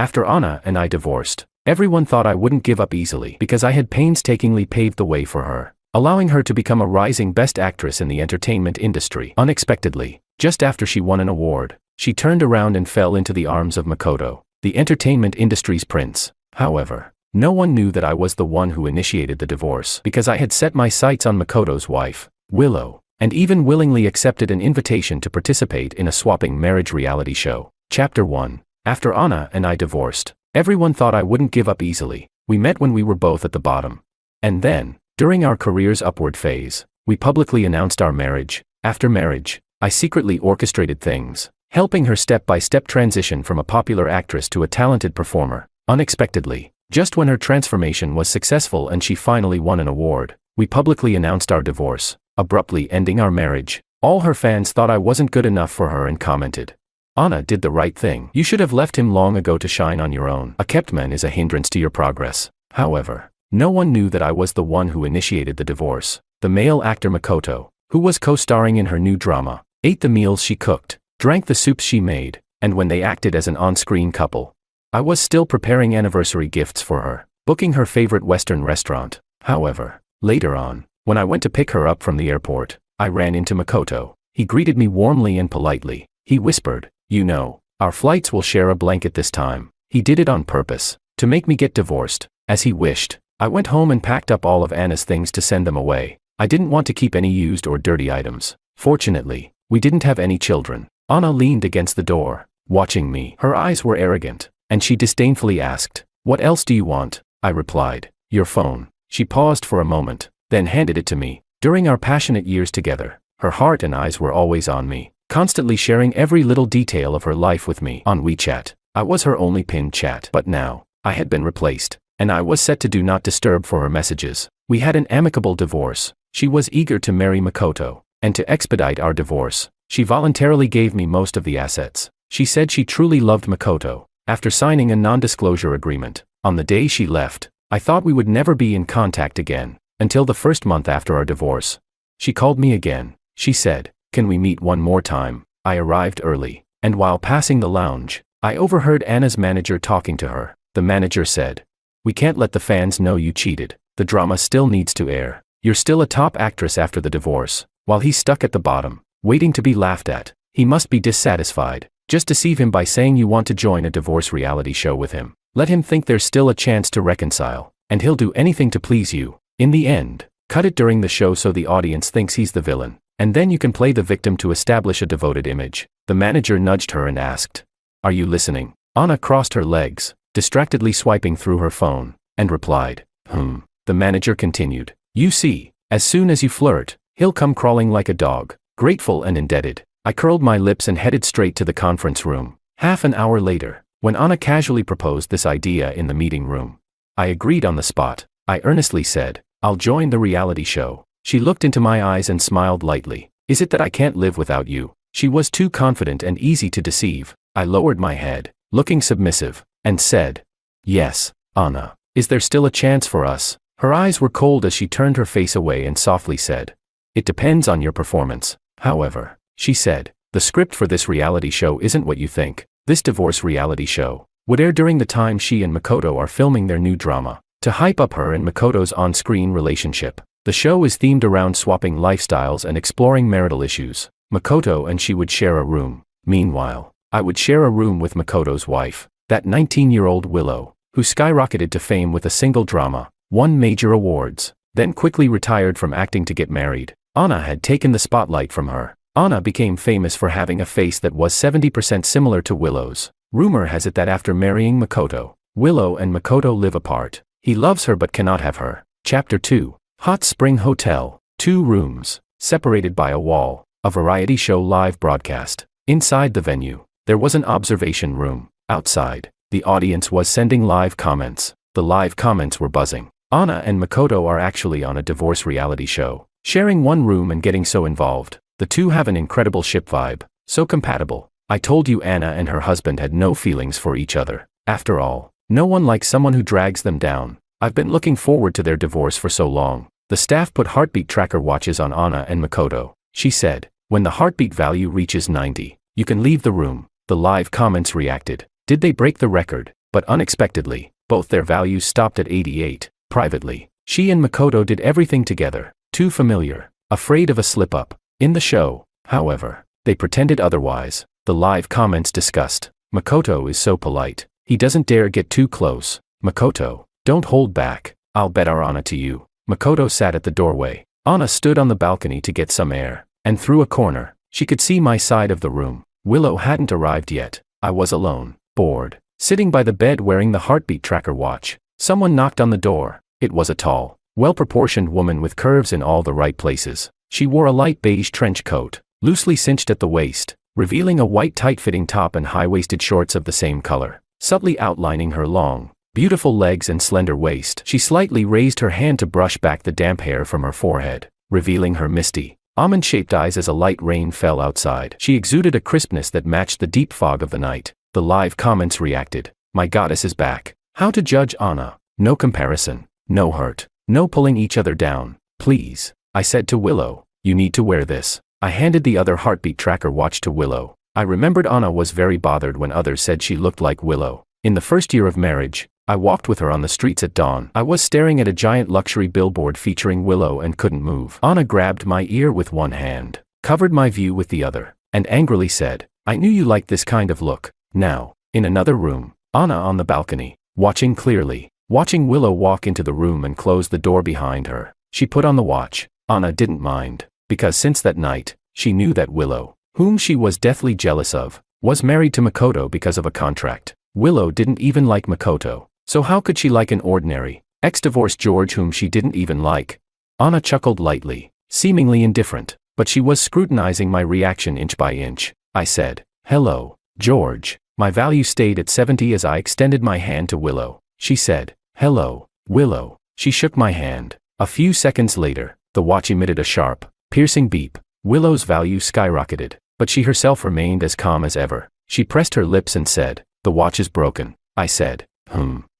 After Anna and I divorced, everyone thought I wouldn't give up easily because I had painstakingly paved the way for her, allowing her to become a rising best actress in the entertainment industry. Unexpectedly, just after she won an award, she turned around and fell into the arms of Makoto, the entertainment industry's prince. However, no one knew that I was the one who initiated the divorce because I had set my sights on Makoto's wife, Willow, and even willingly accepted an invitation to participate in a swapping marriage reality show. Chapter 1. After Anna and I divorced, everyone thought I wouldn't give up easily. We met when we were both at the bottom. And then, during our career's upward phase, we publicly announced our marriage. After marriage, I secretly orchestrated things, helping her step-by-step transition from a popular actress to a talented performer. Unexpectedly, just when her transformation was successful and she finally won an award, we publicly announced our divorce, abruptly ending our marriage. All her fans thought I wasn't good enough for her and commented, "Anna did the right thing. You should have left him long ago to shine on your own. A kept man is a hindrance to your progress." However, no one knew that I was the one who initiated the divorce. The male actor Makoto, who was co-starring in her new drama, ate the meals she cooked, drank the soups she made, and when they acted as an on-screen couple, I was still preparing anniversary gifts for her, booking her favorite Western restaurant. However, later on, when I went to pick her up from the airport, I ran into Makoto. He greeted me warmly and politely. He whispered, "You know, our flights will share a blanket this time." He did it on purpose, to make me get divorced, as he wished. I went home and packed up all of Anna's things to send them away. I didn't want to keep any used or dirty items. Fortunately, we didn't have any children. Anna leaned against the door, watching me. Her eyes were arrogant, and she disdainfully asked, "What else do you want?" I replied, "Your phone." She paused for a moment, then handed it to me. During our passionate years together, her heart and eyes were always on me, constantly sharing every little detail of her life with me. On WeChat, I was her only pinned chat. But now, I had been replaced, and I was set to do not disturb for her messages. We had an amicable divorce. She was eager to marry Makoto, and to expedite our divorce, she voluntarily gave me most of the assets. She said she truly loved Makoto. After signing a non-disclosure agreement, on the day she left, I thought we would never be in contact again, until the first month after our divorce. She called me again. She said, "Can we meet one more time?" I arrived early, and while passing the lounge, I overheard Anna's manager talking to her. The manager said, "We can't let the fans know you cheated. The drama still needs to air. You're still a top actress after the divorce." While he's stuck at the bottom, waiting to be laughed at, he must be dissatisfied. Just deceive him by saying you want to join a divorce reality show with him. Let him think there's still a chance to reconcile, and he'll do anything to please you. In the end, cut it during the show so the audience thinks he's the villain, and then you can play the victim to establish a devoted image. The manager nudged her and asked, "Are you listening?" Anna crossed her legs, distractedly swiping through her phone, and replied, The manager continued, "You see, as soon as you flirt, he'll come crawling like a dog, grateful and indebted." I curled my lips and headed straight to the conference room. Half an hour later, when Anna casually proposed this idea in the meeting room, I agreed on the spot. I earnestly said, "I'll join the reality show." She looked into my eyes and smiled lightly. "Is it that I can't live without you?" She was too confident and easy to deceive. I lowered my head, looking submissive, and said, "Yes, Anna. Is there still a chance for us?" Her eyes were cold as she turned her face away and softly said, "It depends on your performance." However, she said, "The script for this reality show isn't what you think. This divorce reality show would air during the time she and Makoto are filming their new drama, to hype up her and Makoto's on-screen relationship. The show is themed around swapping lifestyles and exploring marital issues. Makoto and she would share a room. Meanwhile, I would share a room with Makoto's wife, that 19-year-old Willow, who skyrocketed to fame with a single drama, won major awards, then quickly retired from acting to get married. Anna had taken the spotlight from her. Anna became famous for having a face that was 70% similar to Willow's. Rumor has it that after marrying Makoto, Willow and Makoto live apart. He loves her but cannot have her. Chapter 2. Hot Spring Hotel. 2 rooms, separated by a wall. A variety show live broadcast. Inside the venue, there was an observation room. Outside, the audience was sending live comments. The live comments were buzzing. Anna and Makoto are actually on a divorce reality show, sharing one room and getting so involved. The two have an incredible ship vibe, so compatible. I told you Anna and her husband had no feelings for each other. After all, no one likes someone who drags them down. I've been looking forward to their divorce for so long. The staff put heartbeat tracker watches on Anna and Makoto. She said, "When the heartbeat value reaches 90, you can leave the room." The live comments reacted. Did they break the record? But unexpectedly, both their values stopped at 88. Privately, she and Makoto did everything together. Too familiar. Afraid of a slip-up. In the show, however, they pretended otherwise. The live comments discussed. Makoto is so polite. He doesn't dare get too close. Makoto, don't hold back. I'll bet our Anna to you. Makoto sat at the doorway. Anna stood on the balcony to get some air. And through a corner, she could see my side of the room. Willow hadn't arrived yet. I was alone, bored, sitting by the bed wearing the heartbeat tracker watch. Someone knocked on the door. It was a tall, well-proportioned woman with curves in all the right places. She wore a light beige trench coat, loosely cinched at the waist, revealing a white tight-fitting top and high-waisted shorts of the same color, subtly outlining her long, beautiful legs and slender waist. She slightly raised her hand to brush back the damp hair from her forehead, revealing her misty, almond-shaped eyes as a light rain fell outside. She exuded a crispness that matched the deep fog of the night. The live comments reacted. My goddess is back. How to judge Anna? No comparison. No hurt. No pulling each other down. Please. I said to Willow, you need to wear this. I handed the other heartbeat tracker watch to Willow. I remembered Anna was very bothered when others said she looked like Willow. In the first year of marriage, I walked with her on the streets at dawn. I was staring at a giant luxury billboard featuring Willow and couldn't move. Anna grabbed my ear with one hand, covered my view with the other, and angrily said, I knew you liked this kind of look. Now, in another room, Anna on the balcony, watching clearly, watching Willow walk into the room and close the door behind her. She put on the watch. Anna didn't mind, because since that night, she knew that Willow, whom she was deathly jealous of, was married to Makoto because of a contract. Willow didn't even like Makoto, so how could she like an ordinary, ex-divorced George whom she didn't even like? Anna chuckled lightly, seemingly indifferent, but she was scrutinizing my reaction inch by inch. I said, hello, George. My value stayed at 70 as I extended my hand to Willow. She said, hello, Willow. She shook my hand. A few seconds later, the watch emitted a sharp, piercing beep. Willow's value skyrocketed, but she herself remained as calm as ever. She pressed her lips and said, the watch is broken. I said,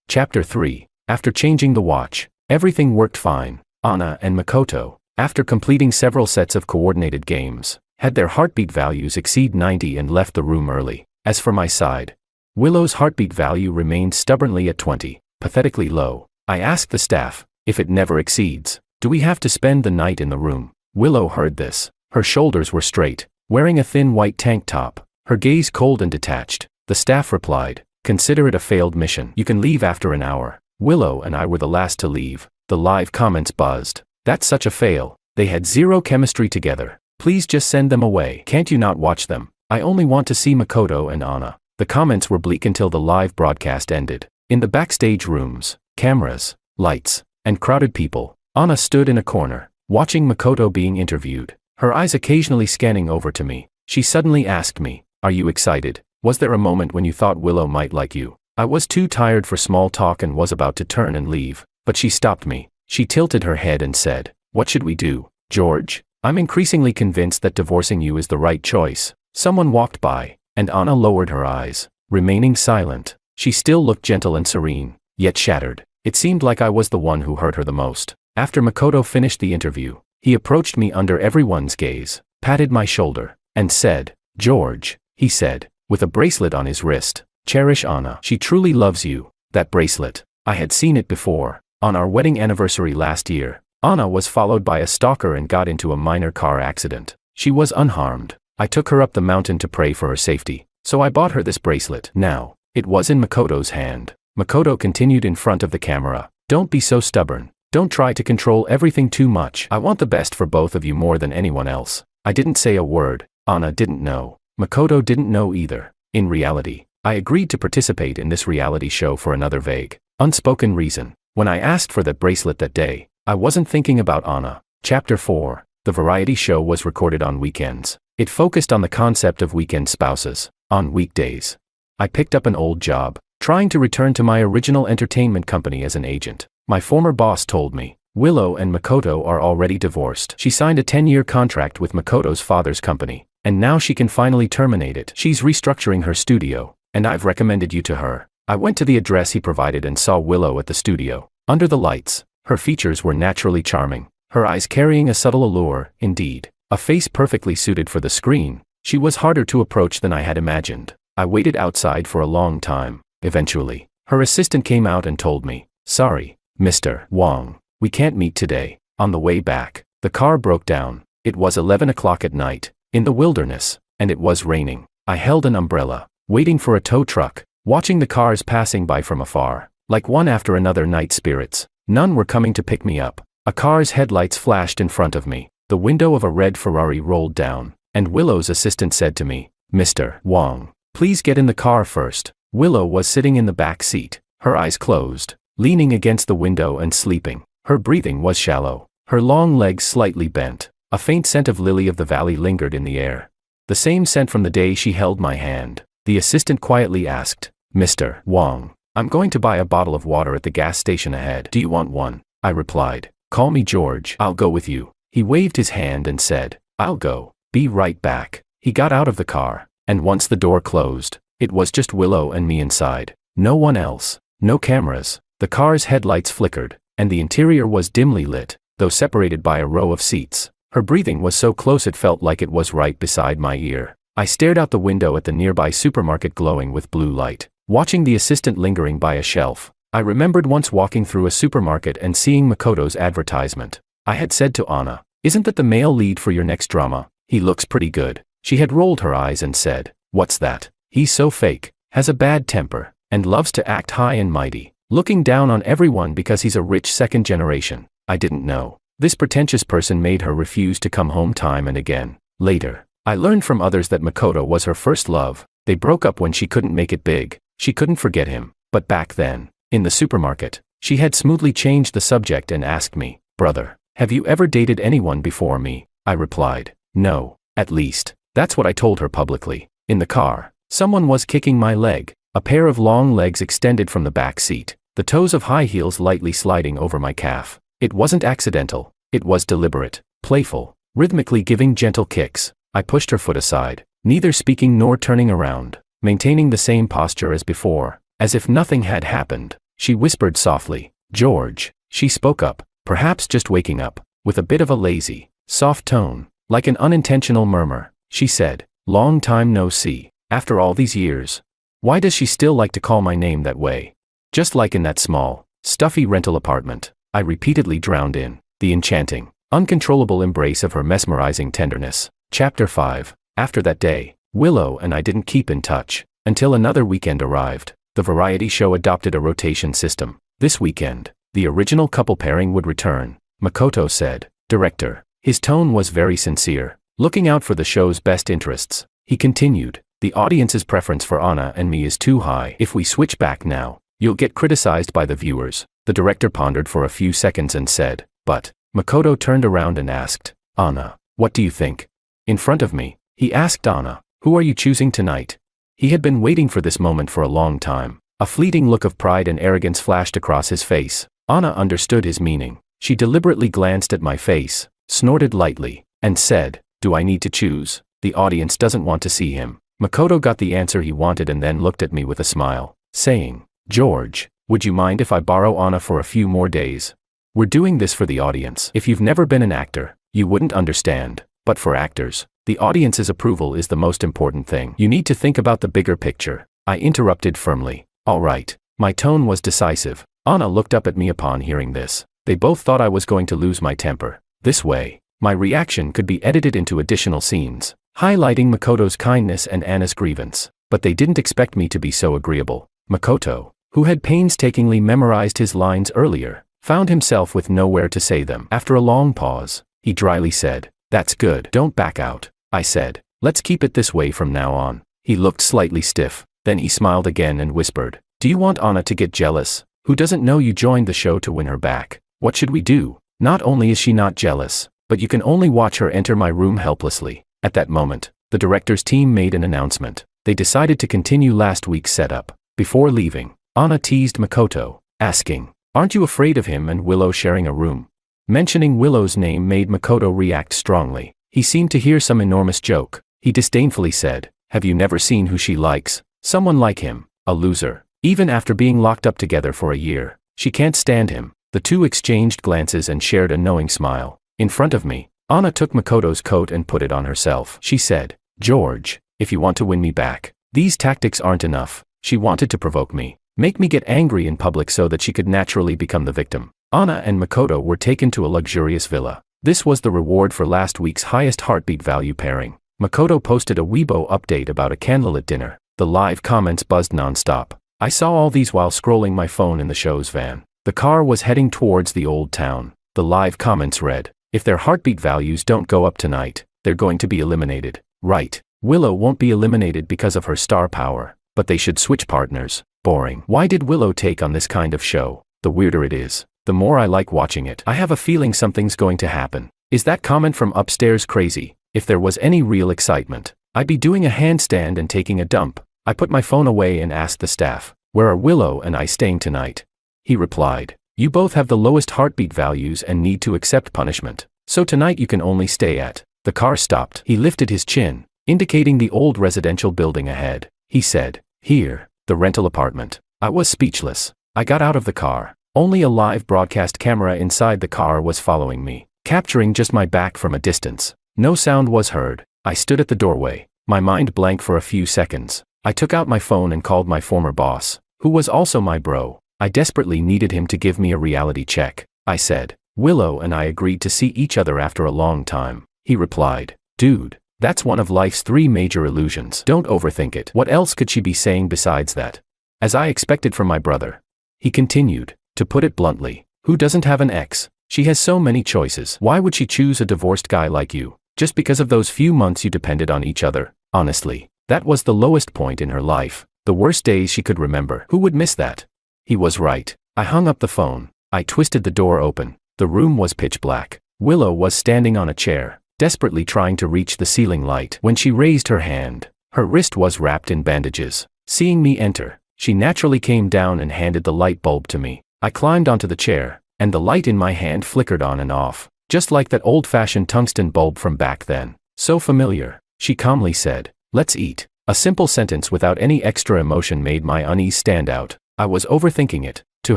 Chapter 3. After changing the watch, everything worked fine. Anna and Makoto, after completing several sets of coordinated games, had their heartbeat values exceed 90 and left the room early. As for my side, Willow's heartbeat value remained stubbornly at 20, pathetically low. I asked the staff, if it never exceeds, do we have to spend the night in the room? Willow heard this. Her shoulders were straight, wearing a thin white tank top, her gaze cold and detached. The staff replied, consider it a failed mission. You can leave after an hour. Willow and I were the last to leave. The live comments buzzed. That's such a fail. They had zero chemistry together. Please just send them away. Can't you not watch them? I only want to see Makoto and Anna. The comments were bleak until the live broadcast ended. In the backstage rooms, cameras, lights, and crowded people, Anna stood in a corner, watching Makoto being interviewed, her eyes occasionally scanning over to me. She suddenly asked me, are you excited? Was there a moment when you thought Willow might like you? I was too tired for small talk and was about to turn and leave, but she stopped me. She tilted her head and said, what should we do, George? I'm increasingly convinced that divorcing you is the right choice. Someone walked by, and Anna lowered her eyes, remaining silent. She still looked gentle and serene, yet shattered. It seemed like I was the one who hurt her the most. After Makoto finished the interview, he approached me under everyone's gaze, patted my shoulder, and said, George, he said, with a bracelet on his wrist, cherish Anna. She truly loves you. That bracelet. I had seen it before. On our wedding anniversary last year, Anna was followed by a stalker and got into a minor car accident. She was unharmed. I took her up the mountain to pray for her safety, so I bought her this bracelet. Now, it was in Makoto's hand. Makoto continued in front of the camera. Don't be so stubborn. Don't try to control everything too much. I want the best for both of you more than anyone else. I didn't say a word. Anna didn't know. Makoto didn't know either. In reality, I agreed to participate in this reality show for another vague, unspoken reason. When I asked for that bracelet that day, I wasn't thinking about Anna. Chapter 4. The variety show was recorded on weekends. It focused on the concept of weekend spouses. On weekdays, I picked up an old job, trying to return to my original entertainment company as an agent. My former boss told me, Willow and Makoto are already divorced. She signed a 10-year contract with Makoto's father's company, and now she can finally terminate it. She's restructuring her studio, and I've recommended you to her. I went to the address he provided and saw Willow at the studio. Under the lights, her features were naturally charming, her eyes carrying a subtle allure, indeed, a face perfectly suited for the screen. She was harder to approach than I had imagined. I waited outside for a long time. Eventually, Her assistant came out and told me, "Sorry, Mr. Wong, we can't meet today." On the way back, the car broke down. It was 11 o'clock at night, in the wilderness, and it was raining. I held an umbrella, waiting for a tow truck, watching the cars passing by from afar, like one after another night spirits. None were coming to pick me up. A car's headlights flashed in front of me. The window of a red Ferrari rolled down, and Willow's assistant said to me, "Mr. Wong, please get in the car first." Willow was sitting in the back seat, her eyes closed, leaning against the window and sleeping. Her breathing was shallow, her long legs slightly bent. A faint scent of lily of the valley lingered in the air. The same scent from the day she held my hand. The assistant quietly asked, "Mr. Wong, I'm going to buy a bottle of water at the gas station ahead. Do you want one?" I replied, "Call me George. I'll go with you." He waved his hand and said, "I'll go. Be right back." He got out of the car, and once the door closed, it was just Willow and me inside. No one else, no cameras. The car's headlights flickered, and the interior was dimly lit, though separated by a row of seats. Her breathing was so close it felt like it was right beside my ear. I stared out the window at the nearby supermarket glowing with blue light, watching the assistant lingering by a shelf. I remembered once walking through a supermarket and seeing Makoto's advertisement. I had said to Anna, "Isn't that the male lead for your next drama? He looks pretty good." She had rolled her eyes and said, "What's that? He's so fake, has a bad temper, and loves to act high and mighty, looking down on everyone because he's a rich second generation." I didn't know. This pretentious person made her refuse to come home time and again. Later, I learned from others that Makoto was her first love. They broke up when she couldn't make it big. She couldn't forget him. But back then, in the supermarket, she had smoothly changed the subject and asked me, "Brother, have you ever dated anyone before me?" I replied, "No, at least." That's what I told her publicly. In the car, someone was kicking my leg. A pair of long legs extended from the back seat, the toes of high heels lightly sliding over my calf. It wasn't accidental. It was deliberate, playful, rhythmically giving gentle kicks. I pushed her foot aside, neither speaking nor turning around, maintaining the same posture as before, as if nothing had happened. She whispered softly, "George." She spoke up, perhaps just waking up, with a bit of a lazy, soft tone, like an unintentional murmur. She said, "Long time no see. After all these years. Why does she still like to call my name that way? Just like in that small, stuffy rental apartment." I repeatedly drowned in the enchanting, uncontrollable embrace of her mesmerizing tenderness. Chapter 5. After that day, Willow and I didn't keep in touch, until another weekend arrived. The variety show adopted a rotation system. This weekend, the original couple pairing would return, Makoto said. Director. His tone was very sincere, looking out for the show's best interests. He continued, "The audience's preference for Anna and me is too high. If we switch back now, you'll get criticized by the viewers." The director pondered for a few seconds and said, "But..." Makoto turned around and asked, "Anna, what do you think?" In front of me, he asked Anna, "Who are you choosing tonight?" He had been waiting for this moment for a long time. A fleeting look of pride and arrogance flashed across his face. Anna understood his meaning. She deliberately glanced at my face, snorted lightly, and said, "Do I need to choose? The audience doesn't want to see him." Makoto got the answer he wanted and then looked at me with a smile, saying, "George, would you mind if I borrow Anna for a few more days? We're doing this for the audience. If you've never been an actor, you wouldn't understand. But for actors, the audience's approval is the most important thing. You need to think about the bigger picture." I interrupted firmly. "All right." My tone was decisive. Anna looked up at me upon hearing this. They both thought I was going to lose my temper. This way, my reaction could be edited into additional scenes, highlighting Makoto's kindness and Anna's grievance. But they didn't expect me to be so agreeable. Makoto, who had painstakingly memorized his lines earlier, found himself with nowhere to say them. After a long pause, he dryly said, "That's good. Don't back out." I said, "Let's keep it this way from now on." He looked slightly stiff, then he smiled again and whispered, "Do you want Anna to get jealous? Who doesn't know you joined the show to win her back? What should we do? Not only is she not jealous, but you can only watch her enter my room helplessly." At that moment, the director's team made an announcement. They decided to continue last week's setup. Before leaving, Anna teased Makoto, asking, "Aren't you afraid of him and Willow sharing a room?" Mentioning Willow's name made Makoto react strongly. He seemed to hear some enormous joke. He disdainfully said, "Have you never seen who she likes? Someone like him, a loser. Even after being locked up together for a year, she can't stand him." The two exchanged glances and shared a knowing smile. In front of me, Anna took Makoto's coat and put it on herself. She said, "George, if you want to win me back, these tactics aren't enough." She wanted to provoke me, Make me get angry in public so that she could naturally become the victim. Anna and Makoto were taken to a luxurious villa. This was the reward for last week's highest heartbeat value pairing. Makoto posted a Weibo update about a candlelit dinner. The live comments buzzed non-stop. I saw all these while scrolling my phone in the show's van. The car was heading towards the old town. The live comments read, "If their heartbeat values don't go up tonight, they're going to be eliminated." Right. Willow won't be eliminated because of her star power, but they should switch partners. Boring. Why did Willow take on this kind of show? The weirder it is, the more I like watching it. I have a feeling something's going to happen. Is that comment from upstairs crazy? If there was any real excitement, I'd be doing a handstand and taking a dump. I put my phone away and asked the staff, "Where are Willow and I staying tonight?" He replied, "You both have the lowest heartbeat values and need to accept punishment. So tonight you can only stay at." The car stopped. He lifted his chin, indicating the old residential building ahead. He said, "Here, the rental apartment." I was speechless. I got out of the car. Only a live broadcast camera inside the car was following me, capturing just my back from a distance. No sound was heard. I stood at the doorway, my mind blank for a few seconds. I took out my phone and called my former boss, who was also my bro. I desperately needed him to give me a reality check. I said, "Willow and I agreed to see each other after a long time." He replied, "Dude, that's one of life's 3 major illusions. Don't overthink it." What else could she be saying besides that? As I expected from my brother. He continued, "To put it bluntly, who doesn't have an ex? She has so many choices. Why would she choose a divorced guy like you, just because of those few months you depended on each other?" Honestly, that was the lowest point in her life, the worst days she could remember. Who would miss that? He was right. I hung up the phone. I twisted the door open. The room was pitch black. Willow was standing on a chair, desperately trying to reach the ceiling light. When she raised her hand, her wrist was wrapped in bandages. Seeing me enter, she naturally came down and handed the light bulb to me. I climbed onto the chair, and the light in my hand flickered on and off, just like that old-fashioned tungsten bulb from back then. So familiar. She calmly said, "Let's eat." A simple sentence without any extra emotion made my unease stand out. I was overthinking it. To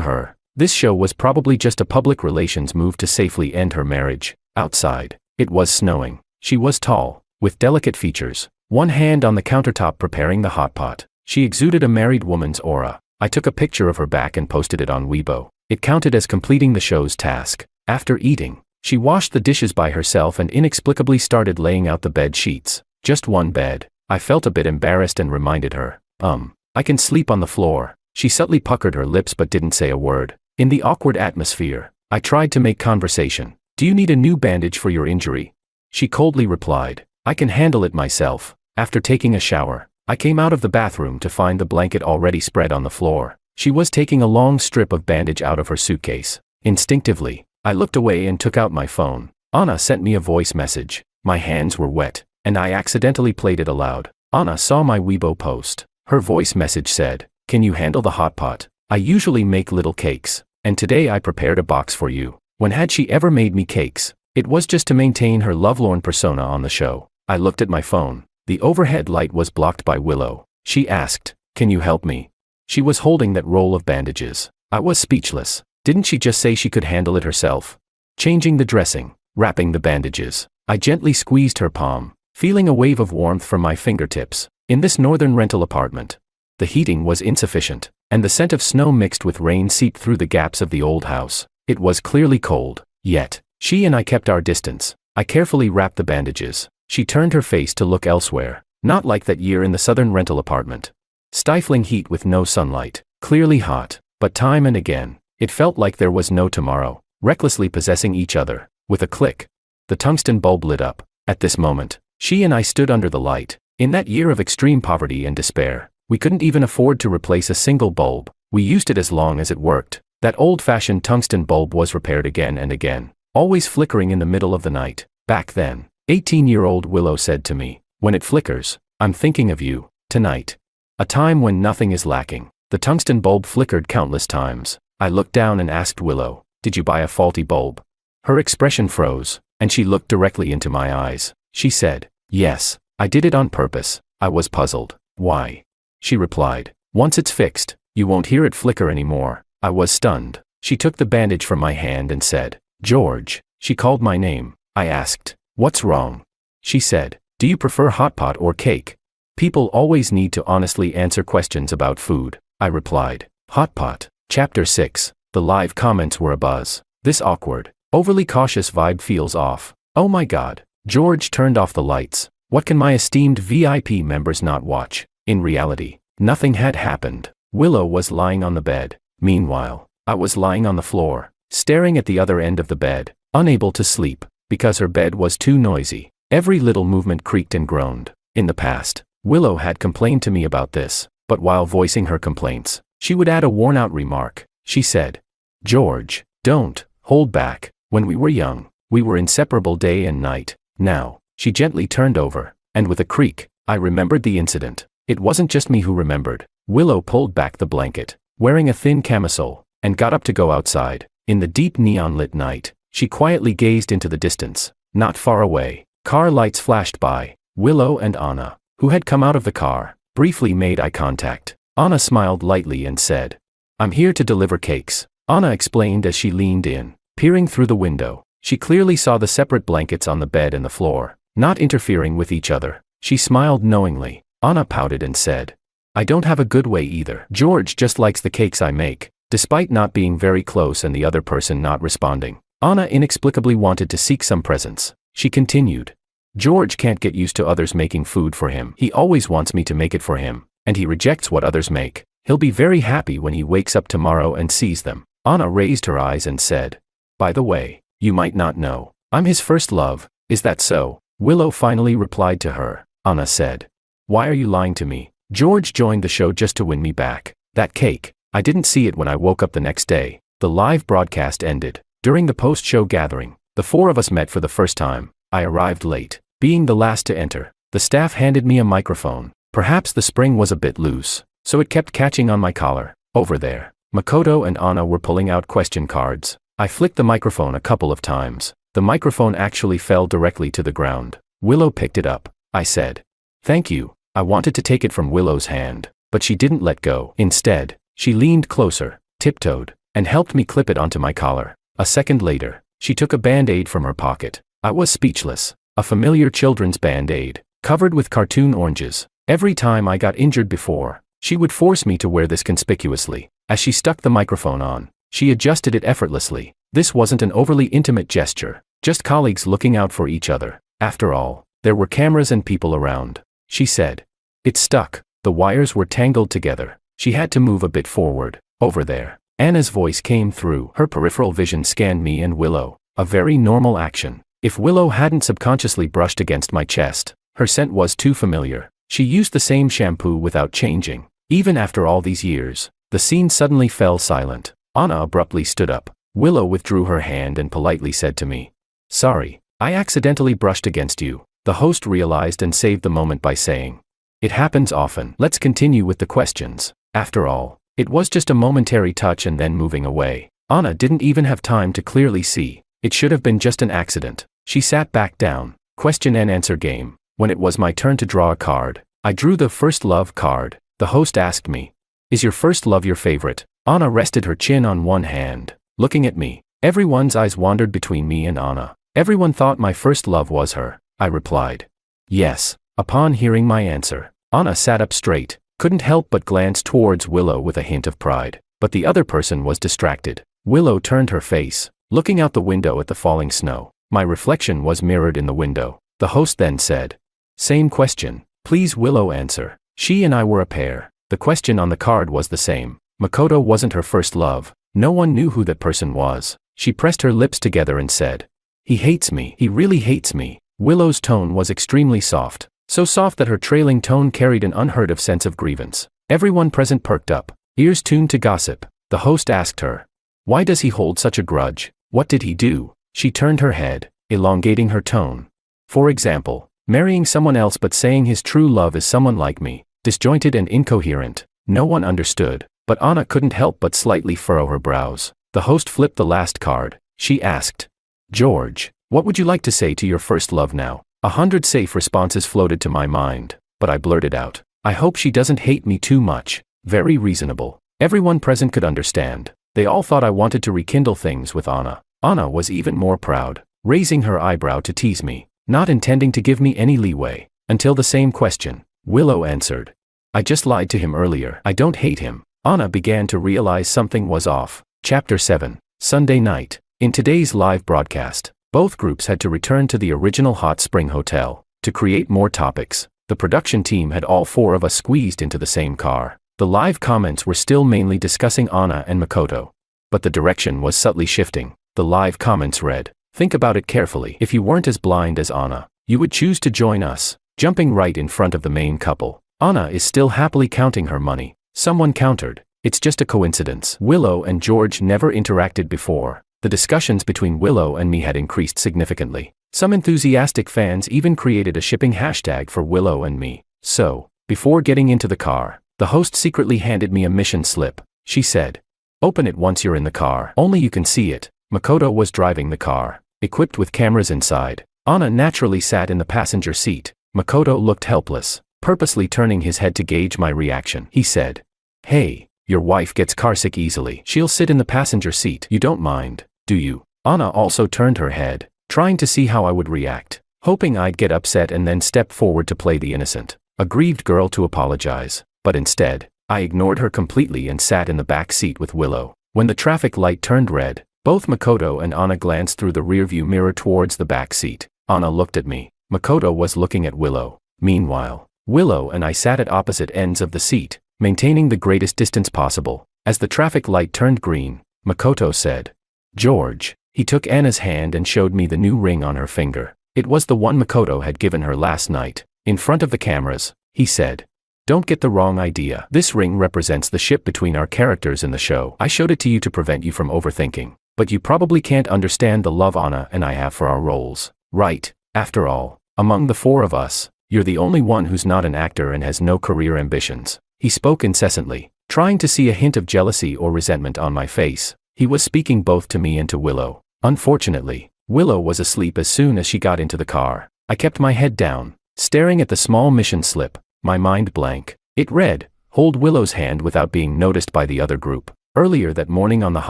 her, this show was probably just a public relations move to safely end her marriage. Outside, it was snowing. She was tall, with delicate features, one hand on the countertop preparing the hot pot. She exuded a married woman's aura. I took a picture of her back and posted it on Weibo. It counted as completing the show's task. After eating, she washed the dishes by herself and inexplicably started laying out the bed sheets. Just one bed. I felt a bit embarrassed and reminded her, I can sleep on the floor." She subtly puckered her lips but didn't say a word. In the awkward atmosphere, I tried to make conversation. "Do you need a new bandage for your injury?" She coldly replied, "I can handle it myself." After taking a shower, I came out of the bathroom to find the blanket already spread on the floor. She was taking a long strip of bandage out of her suitcase. Instinctively, I looked away and took out my phone. Anna sent me a voice message. My hands were wet, and I accidentally played it aloud. Anna saw my Weibo post. Her voice message said, "Can you handle the hot pot? I usually make little cakes, and today I prepared a box for you." When had she ever made me cakes? It was just to maintain her lovelorn persona on the show. I looked at my phone. The overhead light was blocked by Willow. She asked, "Can you help me?" She was holding that roll of bandages. I was speechless. Didn't she just say she could handle it herself? Changing the dressing, wrapping the bandages. I gently squeezed her palm, feeling a wave of warmth from my fingertips. In this northern rental apartment, the heating was insufficient, and the scent of snow mixed with rain seeped through the gaps of the old house. It was clearly cold, yet, she and I kept our distance. I carefully wrapped the bandages. She turned her face to look elsewhere, not like that year in the southern rental apartment. Stifling heat with no sunlight, clearly hot, but time and again, it felt like there was no tomorrow, recklessly possessing each other. With a click, the tungsten bulb lit up. At this moment, she and I stood under the light. In that year of extreme poverty and despair, we couldn't even afford to replace a single bulb. We used it as long as it worked. That old-fashioned tungsten bulb was repaired again and again, always flickering in the middle of the night. Back then, 18-year-old Willow said to me, "When it flickers, I'm thinking of you, tonight." A time when nothing is lacking. The tungsten bulb flickered countless times. I looked down and asked Willow, "Did you buy a faulty bulb?" Her expression froze, and she looked directly into my eyes. She said, "Yes, I did it on purpose." I was puzzled. "Why?" She replied, "Once it's fixed, you won't hear it flicker anymore." I was stunned. She took the bandage from my hand and said, "George." She called my name. I asked, "What's wrong?" She said, "Do you prefer hot pot or cake?" People always need to honestly answer questions about food. I replied, Hot Pot. Chapter 6. The live comments were abuzz. This awkward, overly cautious vibe feels off. Oh my god. George turned off the lights. What can my esteemed VIP members not watch? In reality, nothing had happened. Willow was lying on the bed. Meanwhile, I was lying on the floor, staring at the other end of the bed, unable to sleep, because her bed was too noisy. Every little movement creaked and groaned. In the past, Willow had complained to me about this, but while voicing her complaints, she would add a worn-out remark. She said, "George, don't hold back. When we were young, we were inseparable day and night." Now, she gently turned over, and with a creak, I remembered the incident. It wasn't just me who remembered. Willow pulled back the blanket, wearing a thin camisole, and got up to go outside. In the deep neon-lit night, she quietly gazed into the distance. Not far away, car lights flashed by. Willow and Anna, who had come out of the car, briefly made eye contact. Anna smiled lightly and said, "I'm here to deliver cakes," Anna explained as she leaned in. Peering through the window, she clearly saw the separate blankets on the bed and the floor, not interfering with each other. She smiled knowingly. Anna pouted and said, "I don't have a good way either. George just likes the cakes I make." Despite not being very close and the other person not responding, Anna inexplicably wanted to seek some presence. She continued, "George can't get used to others making food for him. He always wants me to make it for him, and he rejects what others make. He'll be very happy when he wakes up tomorrow and sees them." Anna raised her eyes and said, "By the way, you might not know, I'm his first love. Is that so?" Willow finally replied to her. Anna said, "Why are you lying to me? George joined the show just to win me back. That cake, I didn't see it when I woke up the next day." The live broadcast ended. During the post-show gathering, the four of us met for the first time. I arrived late. Being the last to enter, the staff handed me a microphone. Perhaps the spring was a bit loose, so it kept catching on my collar. Over there, Makoto and Anna were pulling out question cards. I flicked the microphone a couple of times. The microphone actually fell directly to the ground. Willow picked it up. I said, "Thank you." I wanted to take it from Willow's hand, but she didn't let go. Instead, she leaned closer, tiptoed, and helped me clip it onto my collar. A second later, she took a band-aid from her pocket. I was speechless. A familiar children's band-aid, covered with cartoon oranges. Every time I got injured before, she would force me to wear this conspicuously. As she stuck the microphone on, she adjusted it effortlessly. This wasn't an overly intimate gesture, just colleagues looking out for each other. After all, there were cameras and people around. She said, "It's stuck." The wires were tangled together. She had to move a bit forward. Over there, Anna's voice came through. Her peripheral vision scanned me and Willow. A very normal action. If Willow hadn't subconsciously brushed against my chest, her scent was too familiar. She used the same shampoo without changing. Even after all these years, the scene suddenly fell silent. Anna abruptly stood up. Willow withdrew her hand and politely said to me, "Sorry, I accidentally brushed against you." The host realized and saved the moment by saying, "It happens often. Let's continue with the questions." After all, it was just a momentary touch and then moving away. Anna didn't even have time to clearly see. It should have been just an accident. She sat back down. Question and answer game. When it was my turn to draw a card, I drew the first love card. The host asked me, "Is your first love your favorite?" Anna rested her chin on one hand, looking at me. Everyone's eyes wandered between me and Anna. Everyone thought my first love was her. I replied, "Yes." Upon hearing my answer, Anna sat up straight, couldn't help but glance towards Willow with a hint of pride. But the other person was distracted. Willow turned her face, looking out the window at the falling snow. My reflection was mirrored in the window. The host then said, "Same question. Please Willow answer." She and I were a pair. The question on the card was the same. Makoto wasn't her first love. No one knew who that person was. She pressed her lips together and said, "He hates me. He really hates me." Willow's tone was extremely soft. So soft that her trailing tone carried an unheard of sense of grievance. Everyone present perked up, ears tuned to gossip. The host asked her, "Why does he hold such a grudge? What did he do?" She turned her head, elongating her tone. "For example, marrying someone else but saying his true love is someone like me." Disjointed and incoherent. No one understood, but Anna couldn't help but slightly furrow her brows. The host flipped the last card. She asked, "George, what would you like to say to your first love now?" 100 safe responses floated to my mind, but I blurted out, "I hope she doesn't hate me too much." Very reasonable. Everyone present could understand. They all thought I wanted to rekindle things with Anna. Anna was even more proud, raising her eyebrow to tease me, not intending to give me any leeway. Until the same question, Willow answered, "I just lied to him earlier. I don't hate him. Anna began to realize something was off. Chapter 7. Sunday night. In today's live broadcast, both groups had to return to the original Hot Spring Hotel. To create more topics, the production team had all four of us squeezed into the same car. The live comments were still mainly discussing Anna and Makoto. But the direction was subtly shifting. The live comments read, "Think about it carefully. If you weren't as blind as Anna, you would choose to join us." Jumping right in front of the main couple, Anna is still happily counting her money. Someone countered, "It's just a coincidence. Willow and George never interacted before." The discussions between Willow and me had increased significantly. Some enthusiastic fans even created a shipping hashtag for Willow and me. So, before getting into the car, the host secretly handed me a mission slip. She said, "Open it once you're in the car. Only you can see it." Makoto was driving the car, equipped with cameras inside. Anna naturally sat in the passenger seat. Makoto looked helpless, purposely turning his head to gauge my reaction. He said, "Hey, your wife gets carsick easily. She'll sit in the passenger seat. You don't mind, do you?" Anna also turned her head, trying to see how I would react, hoping I'd get upset and then step forward to play the innocent, aggrieved girl to apologize. But instead, I ignored her completely and sat in the back seat with Willow. When the traffic light turned red, both Makoto and Anna glanced through the rearview mirror towards the back seat. Anna looked at me. Makoto was looking at Willow. Meanwhile, Willow and I sat at opposite ends of the seat, maintaining the greatest distance possible. As the traffic light turned green, Makoto said, "George." He took Anna's hand and showed me the new ring on her finger. It was the one Makoto had given her last night. In front of the cameras, he said, "Don't get the wrong idea. This ring represents the ship between our characters in the show. I showed it to you to prevent you from overthinking. But you probably can't understand the love Anna and I have for our roles, right? After all, among the four of us, you're the only one who's not an actor and has no career ambitions." He spoke incessantly, trying to see a hint of jealousy or resentment on my face. He was speaking both to me and to Willow. Unfortunately, Willow was asleep as soon as she got into the car. I kept my head down, staring at the small mission slip, my mind blank. It read, "Hold Willow's hand without being noticed by the other group." Earlier that morning on the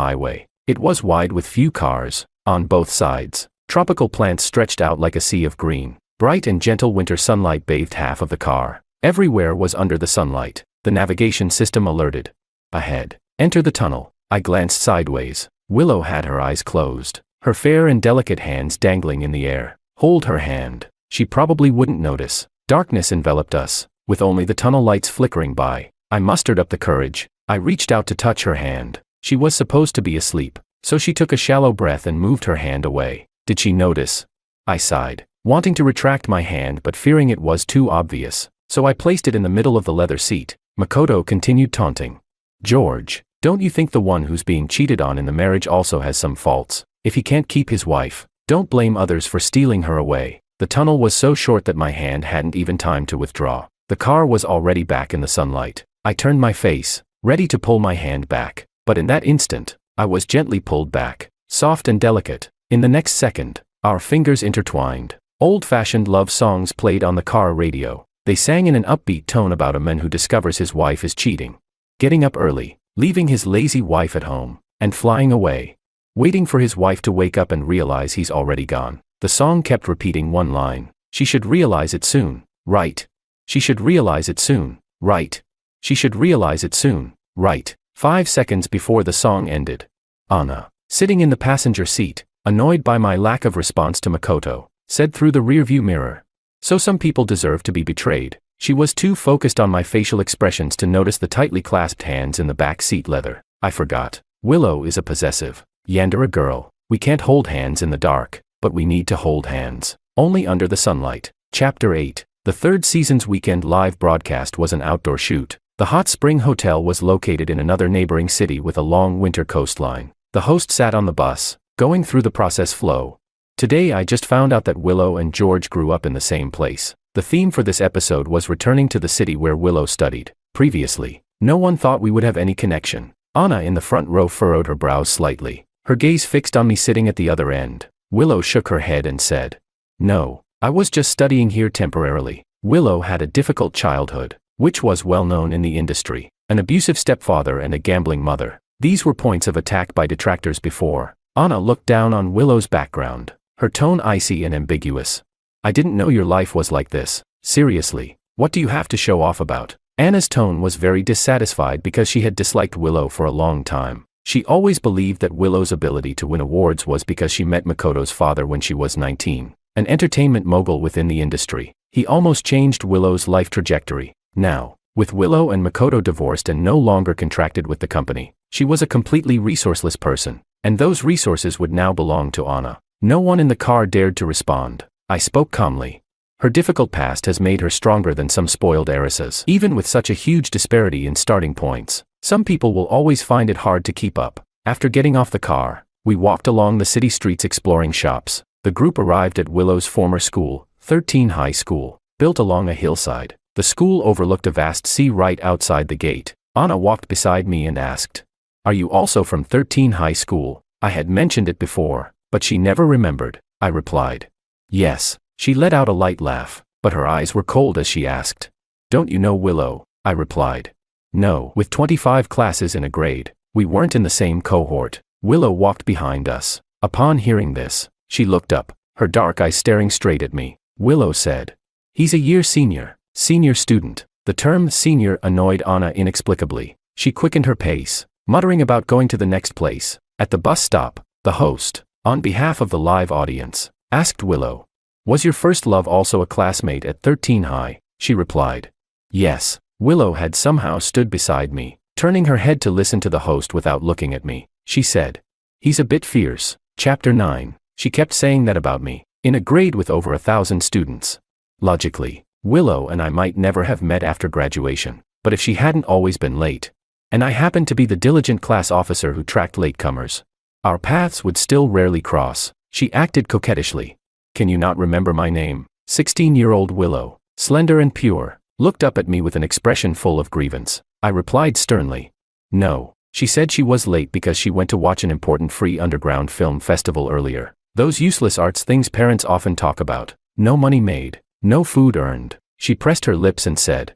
highway, it was wide with few cars. On both sides, tropical plants stretched out like a sea of green. Bright and gentle winter sunlight bathed half of the car. Everywhere was under the sunlight. The navigation system alerted. Ahead. Enter the tunnel. I glanced sideways. Willow had her eyes closed, her fair and delicate hands dangling in the air. Hold her hand. She probably wouldn't notice. Darkness enveloped us, with only the tunnel lights flickering by. I mustered up the courage. I reached out to touch her hand. She was supposed to be asleep, so she took a shallow breath and moved her hand away. Did she notice? I sighed, wanting to retract my hand but fearing it was too obvious, so I placed it in the middle of the leather seat. Makoto continued taunting. "George, don't you think the one who's being cheated on in the marriage also has some faults? If he can't keep his wife, don't blame others for stealing her away." The tunnel was so short that my hand hadn't even time to withdraw. The car was already back in the sunlight. I turned my face, ready to pull my hand back, but in that instant, I was gently pulled back, soft and delicate. In the next second, our fingers intertwined. Old-fashioned love songs played on the car radio. They sang in an upbeat tone about a man who discovers his wife is cheating, getting up early, leaving his lazy wife at home, and flying away, waiting for his wife to wake up and realize he's already gone. The song kept repeating one line. She should realize it soon, right? She should realize it soon, right? She should realize it soon, right? 5 seconds before the song ended, Anna, sitting in the passenger seat, annoyed by my lack of response to Makoto, said through the rearview mirror, "So some people deserve to be betrayed." She was too focused on my facial expressions to notice the tightly clasped hands in the back seat leather. I forgot. Willow is a possessive, Yandere girl. We can't hold hands in the dark, but we need to hold hands, only under the sunlight. Chapter 8. The third season's weekend live broadcast was an outdoor shoot. The Hot Spring Hotel was located in another neighboring city with a long winter coastline. The host sat on the bus, going through the process flow. "Today I just found out that Willow and George grew up in the same place." The theme for this episode was returning to the city where Willow studied. Previously, no one thought we would have any connection. Anna in the front row furrowed her brows slightly, her gaze fixed on me sitting at the other end. Willow shook her head and said, "No, I was just studying here temporarily." Willow had a difficult childhood, which was well known in the industry. An abusive stepfather and a gambling mother. These were points of attack by detractors before. Anna looked down on Willow's background, her tone icy and ambiguous. "I didn't know your life was like this. Seriously, what do you have to show off about?" Anna's tone was very dissatisfied because she had disliked Willow for a long time. She always believed that Willow's ability to win awards was because she met Makoto's father when she was 19, an entertainment mogul within the industry. He almost changed Willow's life trajectory. Now, with Willow and Makoto divorced and no longer contracted with the company, she was a completely resourceless person, and those resources would now belong to Anna. No one in the car dared to respond. I spoke calmly. Her difficult past has made her stronger than some spoiled heiresses. Even with such a huge disparity in starting points, some people will always find it hard to keep up. After getting off the car, we walked along the city streets exploring shops. The group arrived at Willow's former school, 13 High School, built along a hillside. The school overlooked a vast sea right outside the gate. Anna walked beside me and asked, "Are you also from 13 High School?" I had mentioned it before, but she never remembered. I replied, "Yes." She let out a light laugh, but her eyes were cold as she asked, "Don't you know Willow?" I replied, "No." With 25 classes in a grade, we weren't in the same cohort. Willow walked behind us. Upon hearing this, she looked up, her dark eyes staring straight at me. Willow said, "He's a year senior. Senior student." The term senior annoyed Anna inexplicably. She quickened her pace, muttering about going to the next place. At the bus stop, the host, on behalf of the live audience, asked Willow, "Was your first love also a classmate at 13 High?" She replied, "Yes." Willow had somehow stood beside me, turning her head to listen to the host without looking at me. She said, "He's a bit fierce." Chapter 9. She kept saying that about me, in a grade with over 1,000 students. Logically, Willow and I might never have met after graduation, but if she hadn't always been late, and I happened to be the diligent class officer who tracked latecomers, our paths would still rarely cross. She acted coquettishly. "Can you not remember my name?" 16-year-old Willow, slender and pure, looked up at me with an expression full of grievance. I replied sternly, "No." She said she was late because she went to watch an important free underground film festival earlier. Those useless arts things parents often talk about. No money made, no food earned. She pressed her lips and said,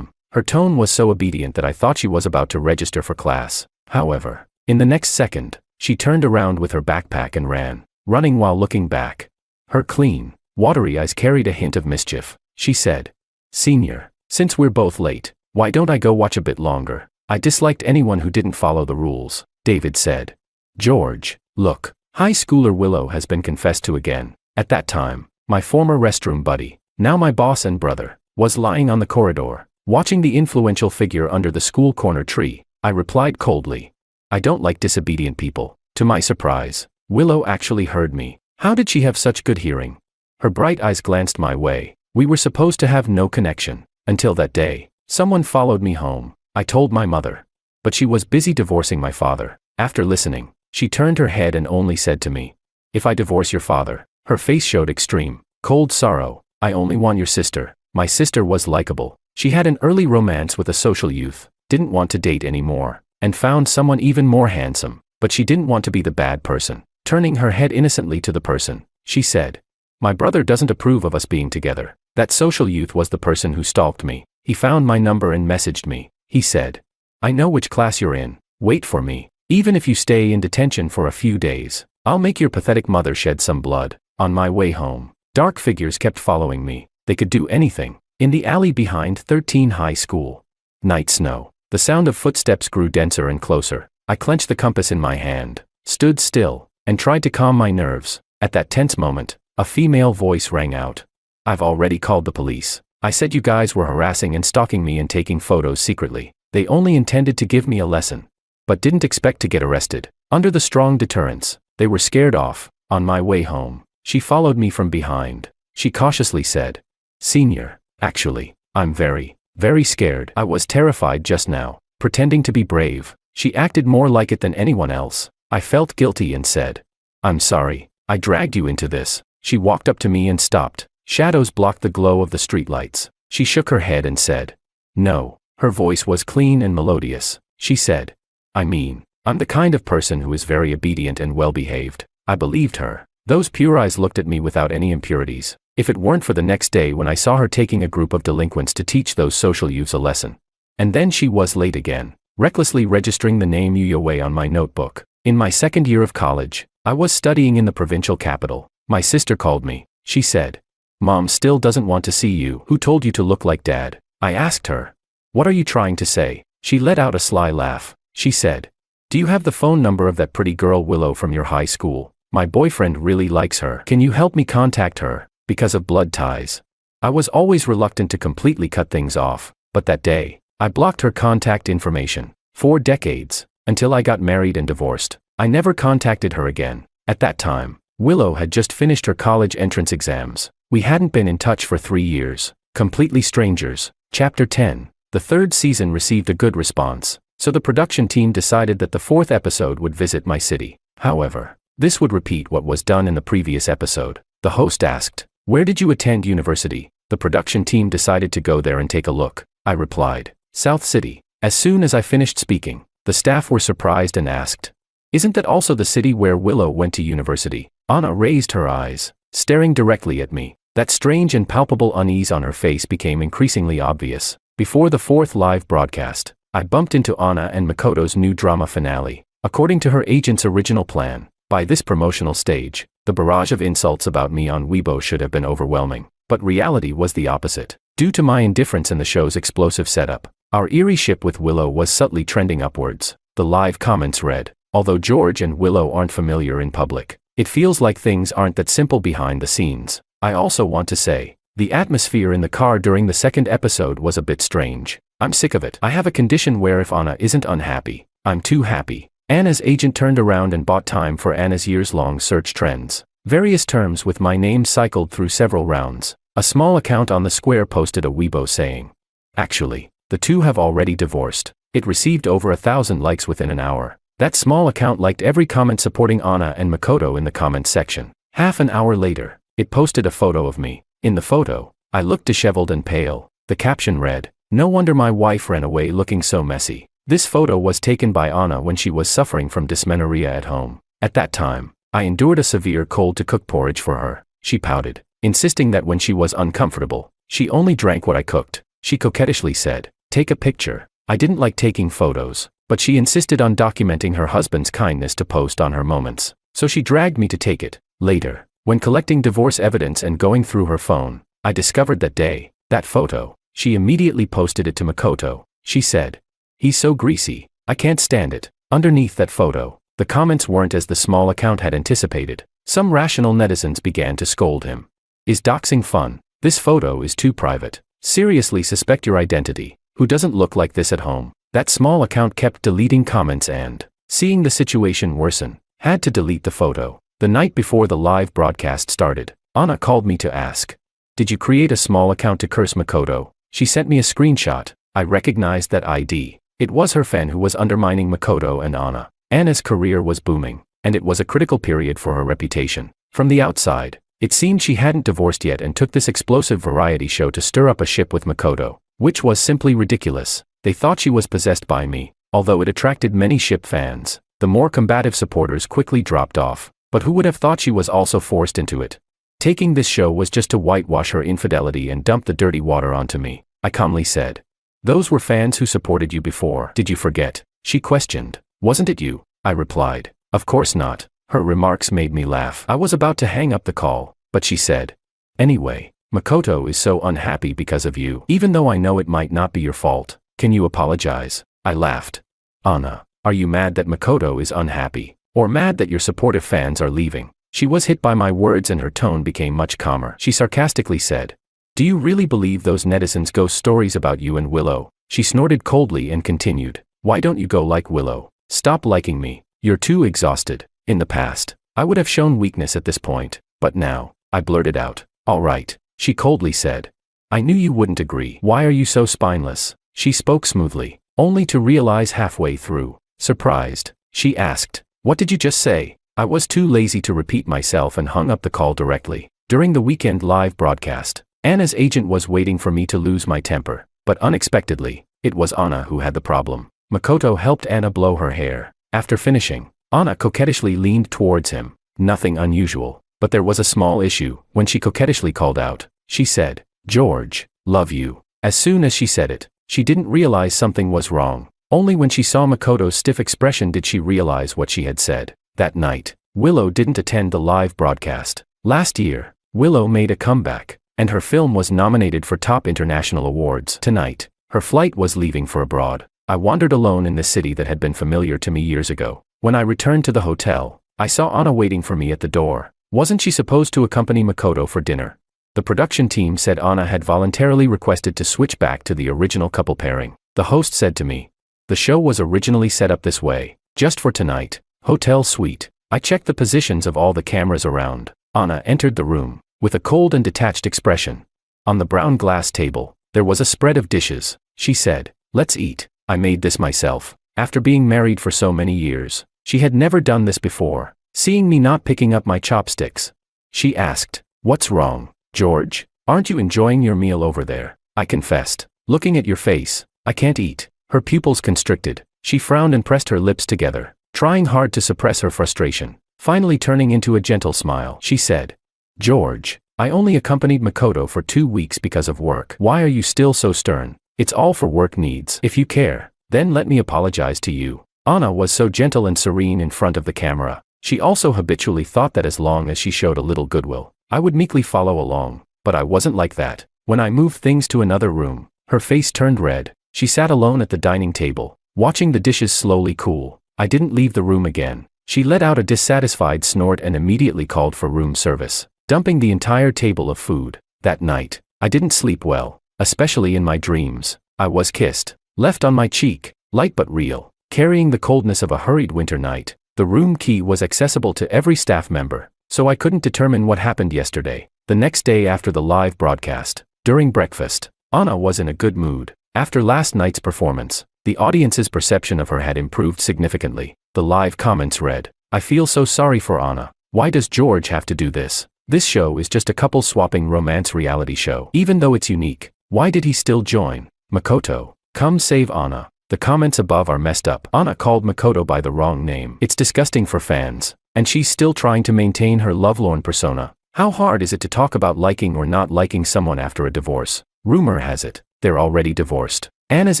Her tone was so obedient that I thought she was about to register for class. However, in the next second, she turned around with her backpack and ran, running while looking back. Her clean, watery eyes carried a hint of mischief. She said, "Senior, since we're both late, why don't I go watch a bit longer?" I disliked anyone who didn't follow the rules. David said, "George, look, high schooler Willow has been confessed to again." At that time, my former restroom buddy, now my boss and brother, was lying on the corridor, watching the influential figure under the school corner tree. I replied coldly, "I don't like disobedient people." To my surprise, Willow actually heard me. How did she have such good hearing? Her bright eyes glanced my way. We were supposed to have no connection. Until that day, someone followed me home. I told my mother. But she was busy divorcing my father. After listening, she turned her head and only said to me, "If I divorce your father." Her face showed extreme, cold sorrow. "I only want your sister." My sister was likable. She had an early romance with a social youth, didn't want to date anymore, and found someone even more handsome, but she didn't want to be the bad person. Turning her head innocently to the person, she said, "My brother doesn't approve of us being together." That social youth was the person who stalked me. He found my number and messaged me. He said, "I know which class you're in. Wait for me. Even if you stay in detention for a few days, I'll make your pathetic mother shed some blood." On my way home, dark figures kept following me. They could do anything. In the alley behind 13 High School. Night snow. The sound of footsteps grew denser and closer. I clenched the compass in my hand, stood still, and tried to calm my nerves. At that tense moment, a female voice rang out. "I've already called the police. I said you guys were harassing and stalking me and taking photos secretly. They only intended to give me a lesson, but didn't expect to get arrested." Under the strong deterrence, they were scared off. On my way home, she followed me from behind. She cautiously said, "Senior, actually, I'm very, very scared." I was terrified just now, pretending to be brave. She acted more like it than anyone else. I felt guilty and said, "I'm sorry, I dragged you into this." She walked up to me and stopped. Shadows blocked the glow of the streetlights. She shook her head and said, "No." Her voice was clean and melodious. She said, "I mean, I'm the kind of person who is very obedient and well-behaved." I believed her. Those pure eyes looked at me without any impurities. If it weren't for the next day when I saw her taking a group of delinquents to teach those social youths a lesson. And then she was late again, recklessly registering the name Yuyaway on my notebook. In my second year of college, I was studying in the provincial capital. My sister called me. She said, "Mom still doesn't want to see you. Who told you to look like Dad?" I asked her. What are you trying to say? She let out a sly laugh. She said, "Do you have the phone number of that pretty girl Willow from your high school? My boyfriend really likes her. Can you help me contact her? Because of blood ties." I was always reluctant to completely cut things off, but that day, I blocked her contact information. 4 decades, until I got married and divorced, I never contacted her again. At that time, Willow had just finished her college entrance exams. We hadn't been in touch for 3 years. Completely strangers. Chapter 10. The 3rd season received a good response, so the production team decided that the 4th episode would visit my city. However, this would repeat what was done in the previous episode. The host asked, "Where did you attend university?" The production team decided to go there and take a look. I replied, "South City." As soon as I finished speaking, the staff were surprised and asked, "Isn't that also the city where Willow went to university?" Anna raised her eyes, staring directly at me. That strange and palpable unease on her face became increasingly obvious. Before the 4th live broadcast, I bumped into Anna and Makoto's new drama finale. According to her agent's original plan, by this promotional stage, the barrage of insults about me on Weibo should have been overwhelming. But reality was the opposite. Due to my indifference in the show's explosive setup, our eerie ship with Willow was subtly trending upwards. The live comments read, "Although George and Willow aren't familiar in public, it feels like things aren't that simple behind the scenes." I also want to say, the atmosphere in the car during the 2nd episode was a bit strange. I'm sick of it. I have a condition where if Anna isn't unhappy, I'm too happy. Anna's agent turned around and bought time for Anna's years-long search trends. Various terms with my name cycled through several rounds. A small account on the square posted a Weibo saying, "Actually, the two have already divorced." It received over 1,000 likes within an hour. That small account liked every comment supporting Anna and Makoto in the comments section. Half an hour later, it posted a photo of me. In the photo, I looked disheveled and pale. The caption read, "No wonder my wife ran away looking so messy." This photo was taken by Anna when she was suffering from dysmenorrhea at home. At that time, I endured a severe cold to cook porridge for her. She pouted, insisting that when she was uncomfortable, she only drank what I cooked. She coquettishly said, "Take a picture." I didn't like taking photos, but she insisted on documenting her husband's kindness to post on her moments, so she dragged me to take it. Later, when collecting divorce evidence and going through her phone, I discovered that photo. She immediately posted it to Makoto. She said, "He's so greasy, I can't stand it." Underneath that photo, the comments weren't as the small account had anticipated. Some rational netizens began to scold him. "Is doxing fun? This photo is too private. Seriously suspect your identity. Who doesn't look like this at home?" That small account kept deleting comments and, seeing the situation worsen, had to delete the photo. The night before the live broadcast started, Anna called me to ask, "Did you create a small account to curse Makoto?" She sent me a screenshot. I recognized that ID. It was her fan who was undermining Makoto and Anna. Anna's career was booming, and it was a critical period for her reputation. From the outside, it seemed she hadn't divorced yet and took this explosive variety show to stir up a ship with Makoto, which was simply ridiculous. They thought she was possessed by me. Although it attracted many ship fans, the more combative supporters quickly dropped off. But who would have thought she was also forced into it? Taking this show was just to whitewash her infidelity and dump the dirty water onto me, I calmly said. "Those were fans who supported you before. Did you forget?" She questioned. "Wasn't it you?" I replied. "Of course not." Her remarks made me laugh. I was about to hang up the call, but she said, "Anyway, Makoto is so unhappy because of you. Even though I know it might not be your fault, can you apologize?" I laughed. "Anna, are you mad that Makoto is unhappy? Or mad that your supportive fans are leaving?" She was hit by my words and her tone became much calmer. She sarcastically said, "Do you really believe those netizens' ghost stories about you and Willow?" She snorted coldly and continued, "Why don't you go like Willow? Stop liking me. You're too exhausted." In the past, I would have shown weakness at this point, but now, I blurted out, "All right," she coldly said. "I knew you wouldn't agree. Why are you so spineless?" She spoke smoothly, only to realize halfway through. Surprised, she asked, "What did you just say?" I was too lazy to repeat myself and hung up the call directly. During the weekend live broadcast, Anna's agent was waiting for me to lose my temper, but unexpectedly, it was Anna who had the problem. Makoto helped Anna blow her hair. After finishing, Anna coquettishly leaned towards him. Nothing unusual, but there was a small issue. When she coquettishly called out, she said, "George, love you." As soon as she said it, she didn't realize something was wrong. Only when she saw Makoto's stiff expression did she realize what she had said. That night, Willow didn't attend the live broadcast. Last year, Willow made a comeback, and her film was nominated for top international awards. Tonight, Her flight was leaving for abroad. I wandered alone in this city that had been familiar to me years ago. When I returned to the hotel, I saw Anna waiting for me at the door. Wasn't she supposed to accompany Makoto for dinner? The production team said Anna had voluntarily requested to switch back to the original couple pairing. The host said to me, "The show was originally set up this way, just for tonight. Hotel suite." I checked the positions of all the cameras around. Anna entered the room, with a cold and detached expression. On the brown glass table, there was a spread of dishes. She said, "Let's eat. I made this myself." After being married for so many years, she had never done this before. Seeing me not picking up my chopsticks, she asked, "What's wrong, George? Aren't you enjoying your meal over there?" I confessed, "Looking at your face, I can't eat." Her pupils constricted. She frowned and pressed her lips together, trying hard to suppress her frustration. Finally turning into a gentle smile, she said, "George, I only accompanied Makoto for 2 weeks because of work. Why are you still so stern? It's all for work needs. If you care, then let me apologize to you." Anna was so gentle and serene in front of the camera. She also habitually thought that as long as she showed a little goodwill, I would meekly follow along. But I wasn't like that. When I moved things to another room, her face turned red. She sat alone at the dining table, watching the dishes slowly cool. I didn't leave the room again. She let out a dissatisfied snort and immediately called for room service, dumping the entire table of food. That night, I didn't sleep well, especially in my dreams. I was kissed, left on my cheek, light but real, carrying the coldness of a hurried winter night. The room key was accessible to every staff member, so I couldn't determine what happened yesterday. The next day after the live broadcast, during breakfast, Anna was in a good mood. After last night's performance, the audience's perception of her had improved significantly. The live comments read, "I feel so sorry for Anna. Why does George have to do this? This show is just a couple swapping romance reality show. Even though it's unique, why did he still join? Makoto, come save Anna." The comments above are messed up. Anna called Makoto by the wrong name. It's disgusting for fans, and she's still trying to maintain her lovelorn persona. How hard is it to talk about liking or not liking someone after a divorce? Rumor has it, they're already divorced. Anna's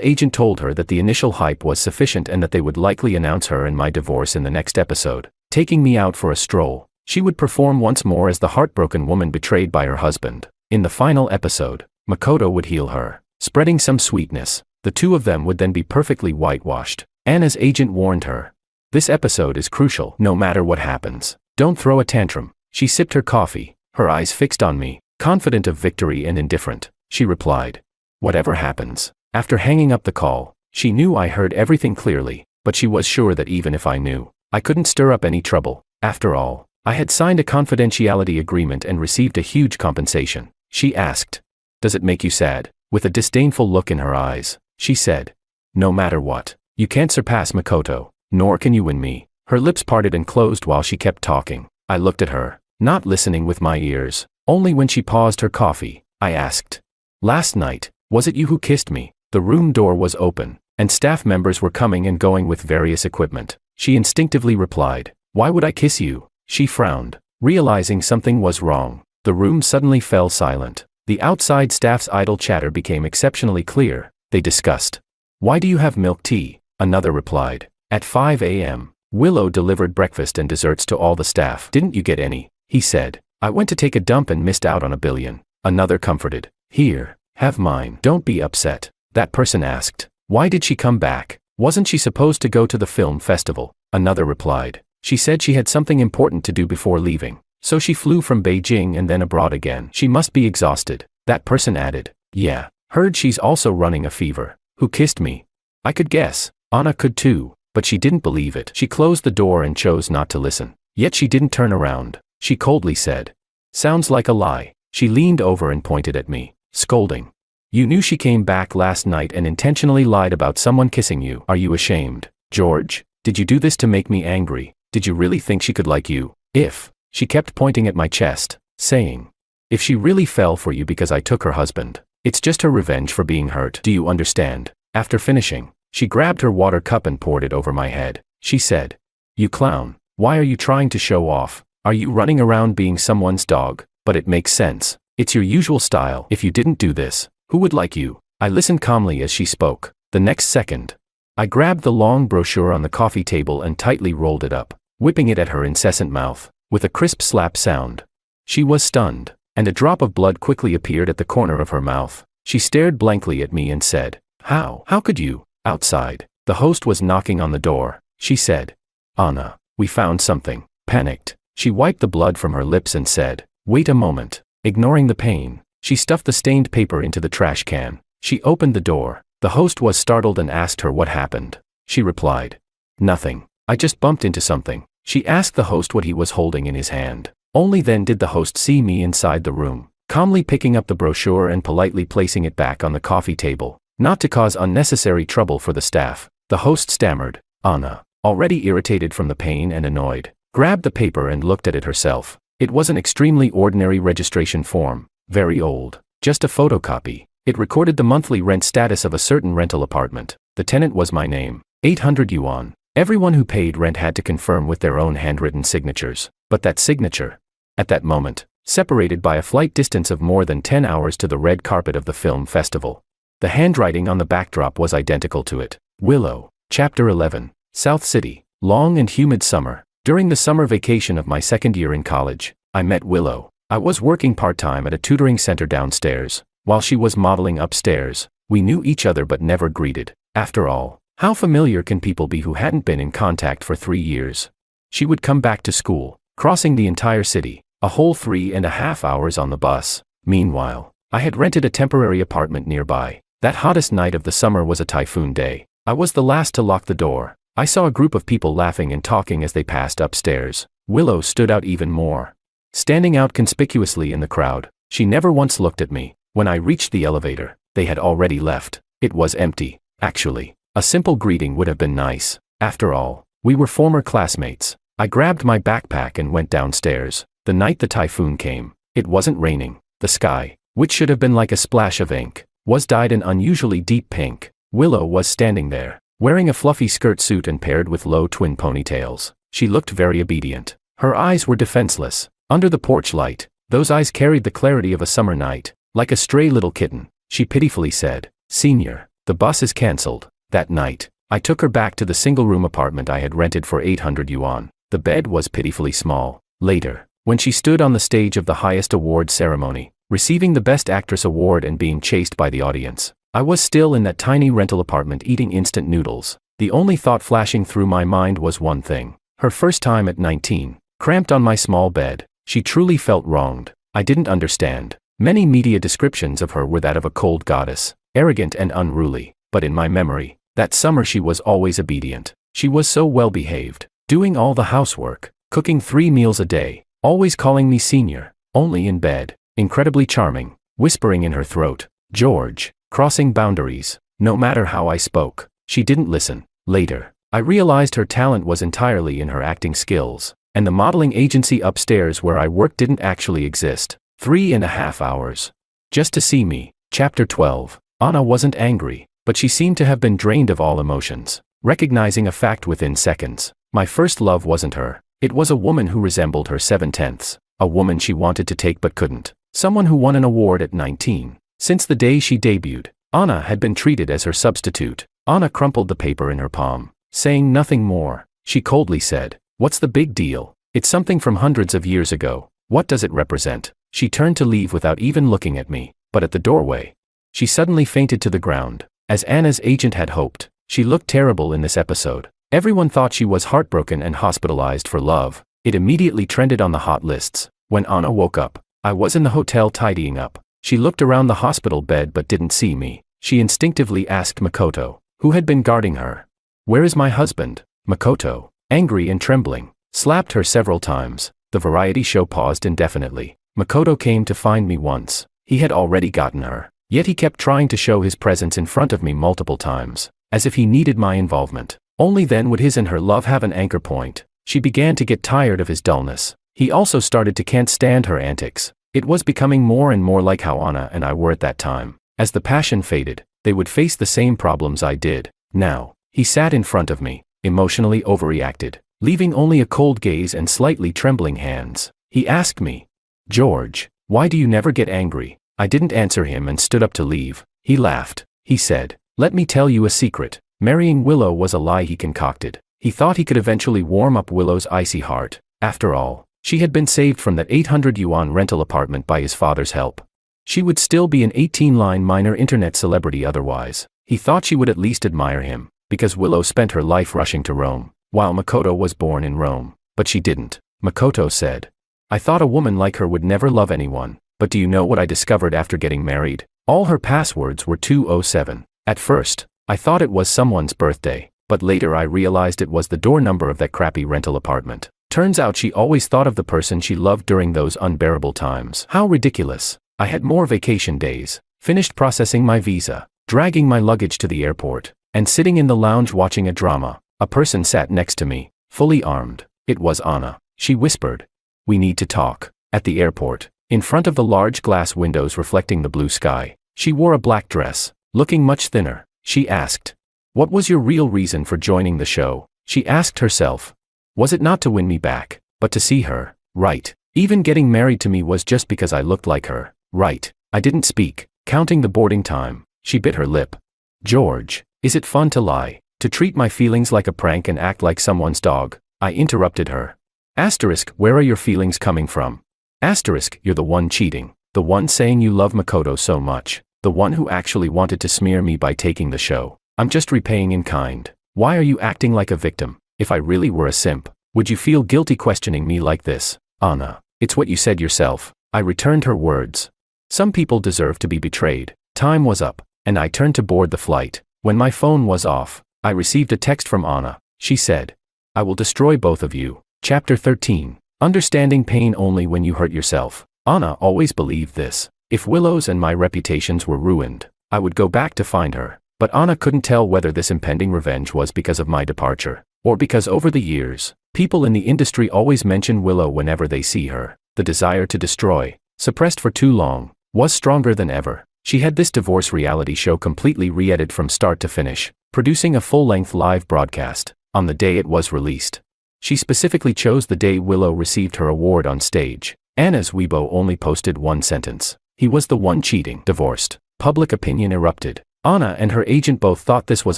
agent told her that the initial hype was sufficient and that they would likely announce her and my divorce in the next episode. Taking me out for a stroll, she would perform once more as the heartbroken woman betrayed by her husband. In the final episode, Makoto would heal her, spreading some sweetness. The two of them would then be perfectly whitewashed. Anna's agent warned her, "This episode is crucial. No matter what happens, don't throw a tantrum." She sipped her coffee, her eyes fixed on me, confident of victory and indifferent. She replied, "Whatever happens." After hanging up the call, she knew I heard everything clearly, but she was sure that even if I knew, I couldn't stir up any trouble. After all, I had signed a confidentiality agreement and received a huge compensation. She asked, "Does it make you sad?" With a disdainful look in her eyes, she said, "No matter what, you can't surpass Makoto, nor can you win me." Her lips parted and closed while she kept talking. I looked at her, not listening with my ears. Only when she paused her coffee, I asked, "Last night, was it you who kissed me?" The room door was open, and staff members were coming and going with various equipment. She instinctively replied, "Why would I kiss you?" She frowned, realizing something was wrong. The room suddenly fell silent. The outside staff's idle chatter became exceptionally clear. They discussed, "Why do you have milk tea?" Another replied, "At 5 a.m., Willow delivered breakfast and desserts to all the staff." "Didn't you get any?" he said. "I went to take a dump and missed out on $1 billion. Another comforted, "Here, have mine." "Don't be upset." That person asked, "Why did she come back? Wasn't she supposed to go to the film festival?" Another replied, "She said she had something important to do before leaving, so she flew from Beijing and then abroad again. She must be exhausted." That person added, "Yeah, heard she's also running a fever." "Who kissed me?" I could guess. Anna could too, but she didn't believe it. She closed the door and chose not to listen. Yet she didn't turn around. She coldly said, "Sounds like a lie." She leaned over and pointed at me, scolding, "You knew she came back last night and intentionally lied about someone kissing you. Are you ashamed, George? Did you do this to make me angry? Did you really think she could like you? If..." She kept pointing at my chest, saying, "If she really fell for you because I took her husband, it's just her revenge for being hurt. Do you understand?" After finishing, she grabbed her water cup and poured it over my head. She said, "You clown, why are you trying to show off? Are you running around being someone's dog? But it makes sense. It's your usual style. If you didn't do this, who would like you?" I listened calmly as she spoke. The next second, I grabbed the long brochure on the coffee table and tightly rolled it up, whipping it at her incessant mouth, with a crisp slap sound. She was stunned, and a drop of blood quickly appeared at the corner of her mouth. She stared blankly at me and said, How could you? Outside, the host was knocking on the door. She said, Anna, we found something. Panicked, she wiped the blood from her lips and said, wait a moment. Ignoring the pain, she stuffed the stained paper into the trash can. She opened the door. The host was startled and asked her what happened. She replied, nothing. I just bumped into something. She asked the host what he was holding in his hand. Only then did the host see me inside the room, calmly picking up the brochure and politely placing it back on the coffee table. Not to cause unnecessary trouble for the staff, the host stammered. Anna, already irritated from the pain and annoyed, grabbed the paper and looked at it herself. It was an extremely ordinary registration form, very old, just a photocopy. It recorded the monthly rent status of a certain rental apartment. The tenant was my name. 800 yuan. Everyone who paid rent had to confirm with their own handwritten signatures. But that signature, at that moment, separated by a flight distance of more than 10 hours to the red carpet of the film festival. The handwriting on the backdrop was identical to it. Willow, Chapter 11. South City. Long and humid summer. During the summer vacation of my second year in college, I met Willow. I was working part-time at a tutoring center downstairs, while she was modeling upstairs. We knew each other but never greeted. After all, how familiar can people be who hadn't been in contact for 3 years? She would come back to school, crossing the entire city, a whole 3.5 hours on the bus. Meanwhile, I had rented a temporary apartment nearby. That hottest night of the summer was a typhoon day. I was the last to lock the door. I saw a group of people laughing and talking as they passed upstairs. Willow stood out even more. Standing out conspicuously in the crowd, she never once looked at me. When I reached the elevator, they had already left. It was empty. Actually, a simple greeting would have been nice. After all, we were former classmates. I grabbed my backpack and went downstairs. The night the typhoon came, it wasn't raining. The sky, which should have been like a splash of ink, was dyed an unusually deep pink. Willow was standing there, wearing a fluffy skirt suit and paired with low twin ponytails. She looked very obedient. Her eyes were defenseless. Under the porch light, those eyes carried the clarity of a summer night. Like a stray little kitten, she pitifully said, Senior, the bus is cancelled. That night, I took her back to the single-room apartment I had rented for 800 yuan. The bed was pitifully small. Later, when she stood on the stage of the highest award ceremony, receiving the Best Actress award and being chased by the audience, I was still in that tiny rental apartment eating instant noodles. The only thought flashing through my mind was one thing. Her first time at 19, cramped on my small bed. She truly felt wronged. I didn't understand. Many media descriptions of her were that of a cold goddess, arrogant and unruly, but in my memory, that summer she was always obedient. She was so well behaved, doing all the housework, cooking 3 meals a day, always calling me senior, only in bed, incredibly charming, whispering in her throat, George, crossing boundaries. No matter how I spoke, she didn't listen. Later, I realized her talent was entirely in her acting skills, and the modeling agency upstairs where I worked didn't actually exist. 3.5 hours. Just to see me. Chapter 12. Anna wasn't angry, but she seemed to have been drained of all emotions, recognizing a fact within seconds. My first love wasn't her. It was a woman who resembled her 7/10, a woman she wanted to take but couldn't, someone who won an award at 19. Since the day she debuted, Anna had been treated as her substitute. Anna crumpled the paper in her palm, saying nothing more. She coldly said, "What's the big deal? It's something from hundreds of years ago. What does it represent?" She turned to leave without even looking at me, but at the doorway, she suddenly fainted to the ground. As Anna's agent had hoped, she looked terrible in this episode. Everyone thought she was heartbroken and hospitalized for love. It immediately trended on the hot lists. When Anna woke up, I was in the hotel tidying up. She looked around the hospital bed but didn't see me. She instinctively asked Makoto, who had been guarding her, "Where is my husband?" Makoto, angry and trembling, slapped her several times. The variety show paused indefinitely. Makoto came to find me once. He had already gotten her, yet he kept trying to show his presence in front of me multiple times, as if he needed my involvement. Only then would his and her love have an anchor point. She began to get tired of his dullness. He also started to can't stand her antics. It was becoming more and more like how Anna and I were at that time. As the passion faded, they would face the same problems I did. Now, he sat in front of me, emotionally overreacted, leaving only a cold gaze and slightly trembling hands. He asked me, "George, why do you never get angry?" I didn't answer him and stood up to leave. He laughed. He said, "Let me tell you a secret. Marrying Willow was a lie he concocted. He thought he could eventually warm up Willow's icy heart. After all, she had been saved from that 800 yuan rental apartment by his father's help. She would still be an 18-line minor internet celebrity otherwise. He thought she would at least admire him, because Willow spent her life rushing to Rome, while Makoto was born in Rome. But she didn't. Makoto said, "I thought a woman like her would never love anyone, but do you know what I discovered after getting married? All her passwords were 207. At first, I thought it was someone's birthday, but later I realized it was the door number of that crappy rental apartment. Turns out she always thought of the person she loved during those unbearable times. How ridiculous. I had more vacation days, finished processing my visa, dragging my luggage to the airport, and sitting in the lounge watching a drama. A person sat next to me, fully armed. It was Anna. She whispered, 'We need to talk.' At the airport, in front of the large glass windows reflecting the blue sky, she wore a black dress, looking much thinner. She asked, 'What was your real reason for joining the show?' She asked herself. Was it not to win me back, but to see her, right? Even getting married to me was just because I looked like her, right? I didn't speak, counting the boarding time. She bit her lip. George, is it fun to lie, to treat my feelings like a prank and act like someone's dog? I interrupted her. Asterisk, where are your feelings coming from? Asterisk, you're the one cheating, the one saying you love Makoto so much, the one who actually wanted to smear me by taking the show. I'm just repaying in kind. Why are you acting like a victim? If I really were a simp, would you feel guilty questioning me like this? Anna, it's what you said yourself. I returned her words. Some people deserve to be betrayed. Time was up, and I turned to board the flight. When my phone was off, I received a text from Anna. She said, "I will destroy both of you." Chapter 13. Understanding pain only when you hurt yourself. Anna always believed this. If Willow's and my reputations were ruined, I would go back to find her. But Anna couldn't tell whether this impending revenge was because of my departure, or because over the years, people in the industry always mention Willow whenever they see her. The desire to destroy, suppressed for too long, was stronger than ever. She had this divorce reality show completely re-edited from start to finish, producing a full-length live broadcast on the day it was released. She specifically chose the day Willow received her award on stage. Anna's Weibo only posted one sentence. He was the one cheating. Divorced. Public opinion erupted. Anna and her agent both thought this was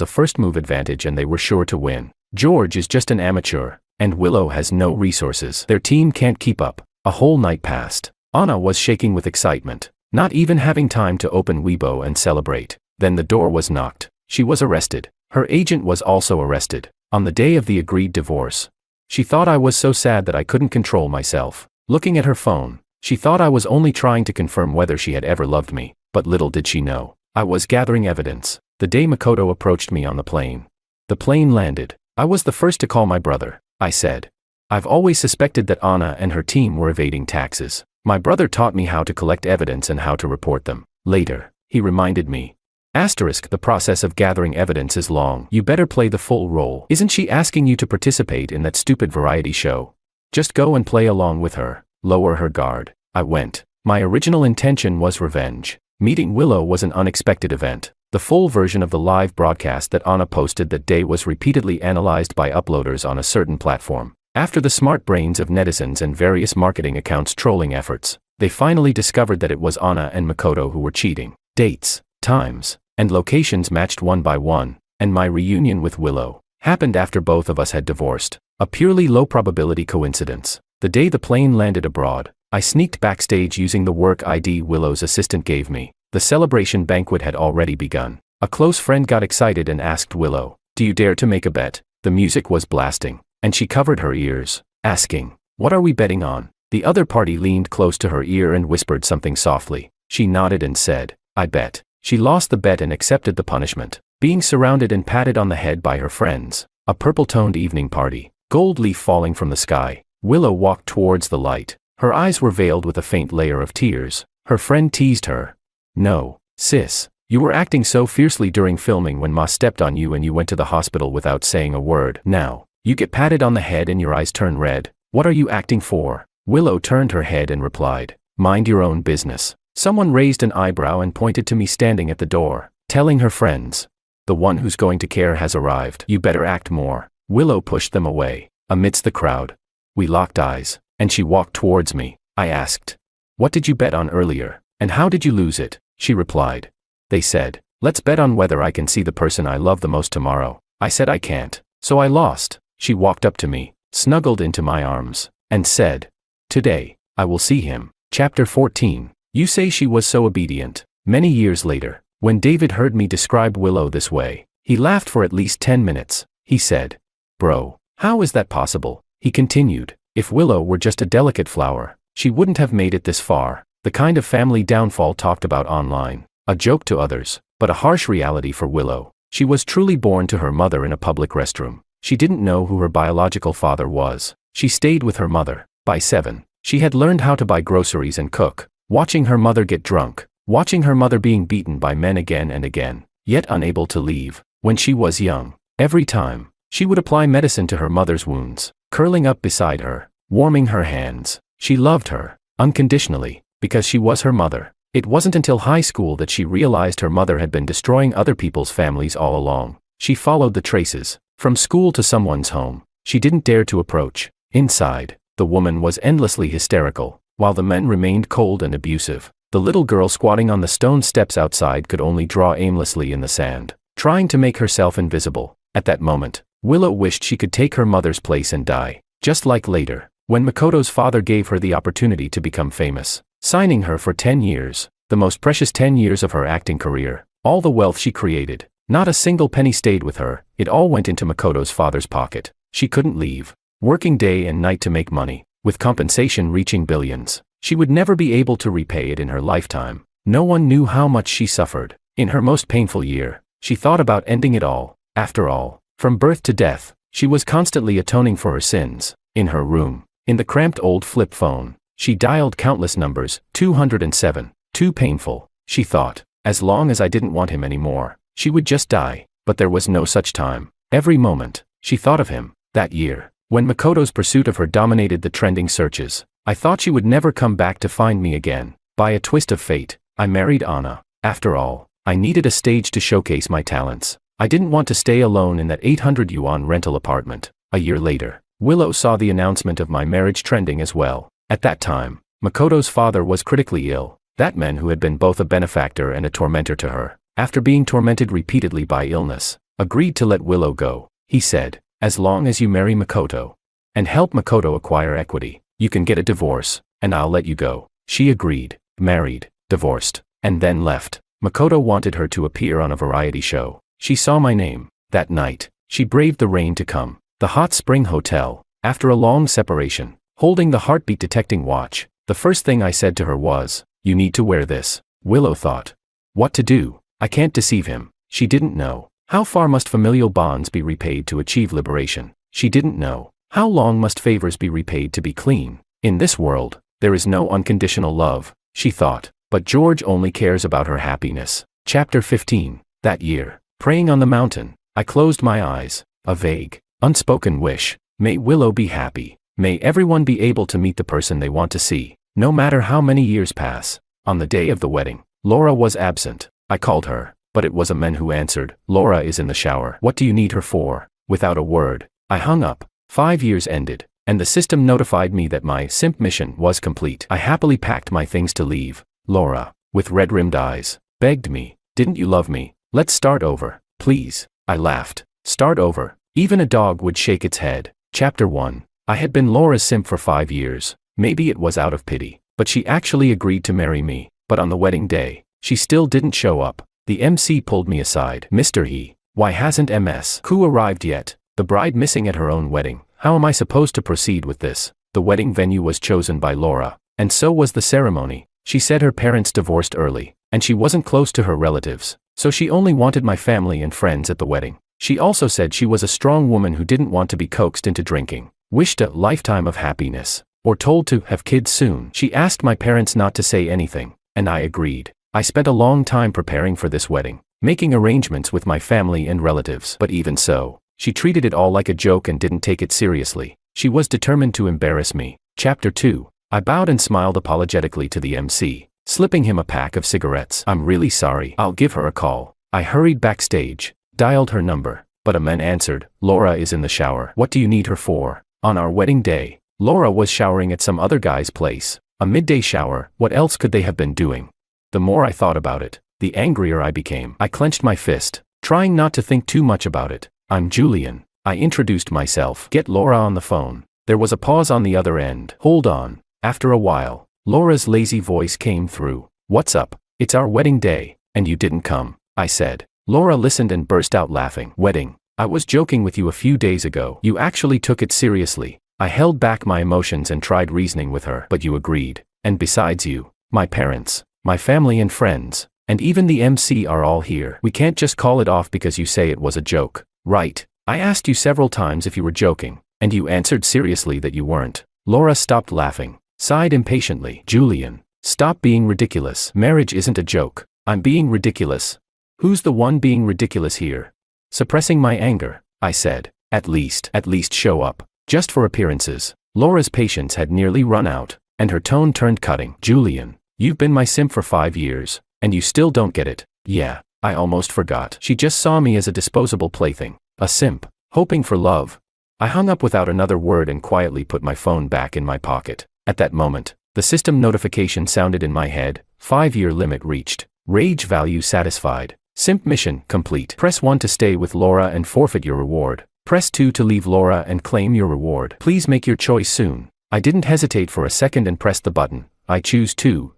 a first-move advantage and they were sure to win. George is just an amateur, and Willow has no resources. Their team can't keep up. A whole night passed. Anna was shaking with excitement, not even having time to open Weibo and celebrate. Then the door was knocked. She was arrested. Her agent was also arrested. On the day of the agreed divorce. She thought I was so sad that I couldn't control myself. Looking at her phone, she thought I was only trying to confirm whether she had ever loved me, but little did she know. I was gathering evidence. The day Makoto approached me on the plane. The plane landed. I was the first to call my brother. I said, "I've always suspected that Anna and her team were evading taxes. My brother taught me how to collect evidence and how to report them." Later, he reminded me. Asterisk, the process of gathering evidence is long. You better play the full role. Isn't she asking you to participate in that stupid variety show? Just go and play along with her. Lower her guard. I went. My original intention was revenge. Meeting Willow was an unexpected event. The full version of the live broadcast that Anna posted that day was repeatedly analyzed by uploaders on a certain platform. After the smart brains of netizens and various marketing accounts trolling efforts, they finally discovered that it was Anna and Makoto who were cheating. Dates, times, and locations matched one by one, and my reunion with Willow happened after both of us had divorced. A purely low-probability coincidence. The day the plane landed abroad, I sneaked backstage using the work ID Willow's assistant gave me. The celebration banquet had already begun. A close friend got excited and asked Willow, "Do you dare to make a bet?" The music was blasting, and she covered her ears, asking, "What are we betting on?" The other party leaned close to her ear and whispered something softly. She nodded and said, "I bet." She lost the bet and accepted the punishment, being surrounded and patted on the head by her friends. A purple-toned evening party, gold leaf falling from the sky. Willow walked towards the light. Her eyes were veiled with a faint layer of tears. Her friend teased her. "No, sis, you were acting so fiercely during filming when Ma stepped on you and you went to the hospital without saying a word. Now, you get patted on the head and your eyes turn red. What are you acting for?" Willow turned her head and replied, "Mind your own business." Someone raised an eyebrow and pointed to me standing at the door, telling her friends, "The one who's going to care has arrived. You better act more." Willow pushed them away. Amidst the crowd, we locked eyes, and she walked towards me. I asked, "What did you bet on earlier, and how did you lose it?" She replied, "They said, let's bet on whether I can see the person I love the most tomorrow. I said I can't, so I lost." She walked up to me, snuggled into my arms, and said, "Today, I will see him." Chapter 14. You say she was so obedient. Many years later, When David heard me describe Willow this way, he laughed for at least 10 minutes. He said, "Bro, how is that possible?" He continued, "If Willow were just a delicate flower, she wouldn't have made it this far." The kind of family downfall talked about online. A joke to others, but a harsh reality for Willow. She was truly born to her mother in a public restroom. She didn't know who her biological father was. She stayed with her mother. By 7, she had learned how to buy groceries and cook, watching her mother get drunk, watching her mother being beaten by men again and again, yet unable to leave. When she was young, every time, she would apply medicine to her mother's wounds, curling up beside her, warming her hands. She loved her, unconditionally, because she was her mother. It wasn't until high school that she realized her mother had been destroying other people's families all along. She followed the traces, from school to someone's home. She didn't dare to approach. Inside, the woman was endlessly hysterical, while the men remained cold and abusive. The little girl squatting on the stone steps outside could only draw aimlessly in the sand, trying to make herself invisible. At that moment, Willow wished she could take her mother's place and die, just like later, when Makoto's father gave her the opportunity to become famous, signing her for 10 years, the most precious 10 years of her acting career. All the wealth she created, not a single penny stayed with her. It all went into Makoto's father's pocket. She couldn't leave, working day and night to make money, with compensation reaching billions. She would never be able to repay it in her lifetime. No one knew how much she suffered. In her most painful year, she thought about ending it all. After all, from birth to death, she was constantly atoning for her sins. In her room, in the cramped old flip phone, she dialed countless numbers. 207. Too painful, she thought. As long as I didn't want him anymore, she would just die. But there was no such time. Every moment, she thought of him. That year, when Makoto's pursuit of her dominated the trending searches, I thought she would never come back to find me again. By a twist of fate, I married Anna. After all, I needed a stage to showcase my talents. I didn't want to stay alone in that 800 yuan rental apartment. A year later, Willow saw the announcement of my marriage trending as well. At that time, Makoto's father was critically ill. That man who had been both a benefactor and a tormentor to her, after being tormented repeatedly by illness, agreed to let Willow go. He said, "As long as you marry Makoto and help Makoto acquire equity, you can get a divorce, and I'll let you go." She agreed, married, divorced, and then left. Makoto wanted her to appear on a variety show. She saw my name. That night, she braved the rain to come. The Hot Spring Hotel. After a long separation, holding the heartbeat detecting watch, the first thing I said to her was, "You need to wear this." Willow thought. What to do? I can't deceive him. She didn't know. How far must familial bonds be repaid to achieve liberation? She didn't know. How long must favors be repaid to be clean? In this world, there is no unconditional love, she thought. But George only cares about her happiness. Chapter 15. That year, praying on the mountain, I closed my eyes. A vague, unspoken wish. May Willow be happy. May everyone be able to meet the person they want to see, no matter how many years pass. On the day of the wedding, Laura was absent. I called her, but it was a man who answered. "Laura is in the shower. What do you need her for?" Without a word, I hung up. 5 years ended, and the system notified me that my simp mission was complete. I happily packed my things to leave. Laura, with red-rimmed eyes, begged me, "Didn't you love me? Let's start over, please." I laughed. Start over? Even a dog would shake its head. Chapter 1. I had been Laura's simp for 5 years. Maybe it was out of pity, but she actually agreed to marry me. But on the wedding day, she still didn't show up. The MC pulled me aside. "Mr. He, why hasn't Ms. Ku arrived yet? The bride missing at her own wedding. How am I supposed to proceed with this?" The wedding venue was chosen by Laura, and so was the ceremony. She said her parents divorced early, and she wasn't close to her relatives, so she only wanted my family and friends at the wedding. She also said she was a strong woman who didn't want to be coaxed into drinking, wished a lifetime of happiness, or told to have kids soon. She asked my parents not to say anything, and I agreed. I spent a long time preparing for this wedding, making arrangements with my family and relatives. But even so, she treated it all like a joke and didn't take it seriously. She was determined to embarrass me. Chapter 2. I bowed and smiled apologetically to the MC, slipping him a pack of cigarettes. "I'm really sorry. I'll give her a call." I hurried backstage, dialed her number, but a man answered. "Laura is in the shower." "What do you need her for?" On our wedding day, Laura was showering at some other guy's place. A midday shower. What else could they have been doing? The more I thought about it, the angrier I became. I clenched my fist, trying not to think too much about it. "I'm Julian." I introduced myself. "Get Laura on the phone." There was a pause on the other end. "Hold on." After a while, Laura's lazy voice came through. "What's up? It's our wedding day. And you didn't come, I said. Laura listened and burst out laughing. Wedding. I was joking with you a few days ago. You actually took it seriously. I held back my emotions and tried reasoning with her, but you agreed. And besides you, my parents, my family and friends, and even the MC are all here. We can't just call it off because you say it was a joke, right? I asked you several times if you were joking, and you answered seriously that you weren't. Laura stopped laughing, sighed impatiently. Julian, stop being ridiculous. Marriage isn't a joke. I'm being ridiculous. Who's the one being ridiculous here? Suppressing my anger, I said. At least show up. Just for appearances. Laura's patience had nearly run out, and her tone turned cutting. Julian, you've been my simp for 5 years, and you still don't get it. Yeah, I almost forgot. She just saw me as a disposable plaything. A simp, hoping for love. I hung up without another word and quietly put my phone back in my pocket. At that moment, the system notification sounded in my head. 5-year limit reached. Rage value satisfied. Simp mission complete. Press 1 to stay with Laura and forfeit your reward. Press 2 to leave Laura and claim your reward. Please make your choice soon. I didn't hesitate for a second and pressed the button. I choose 2.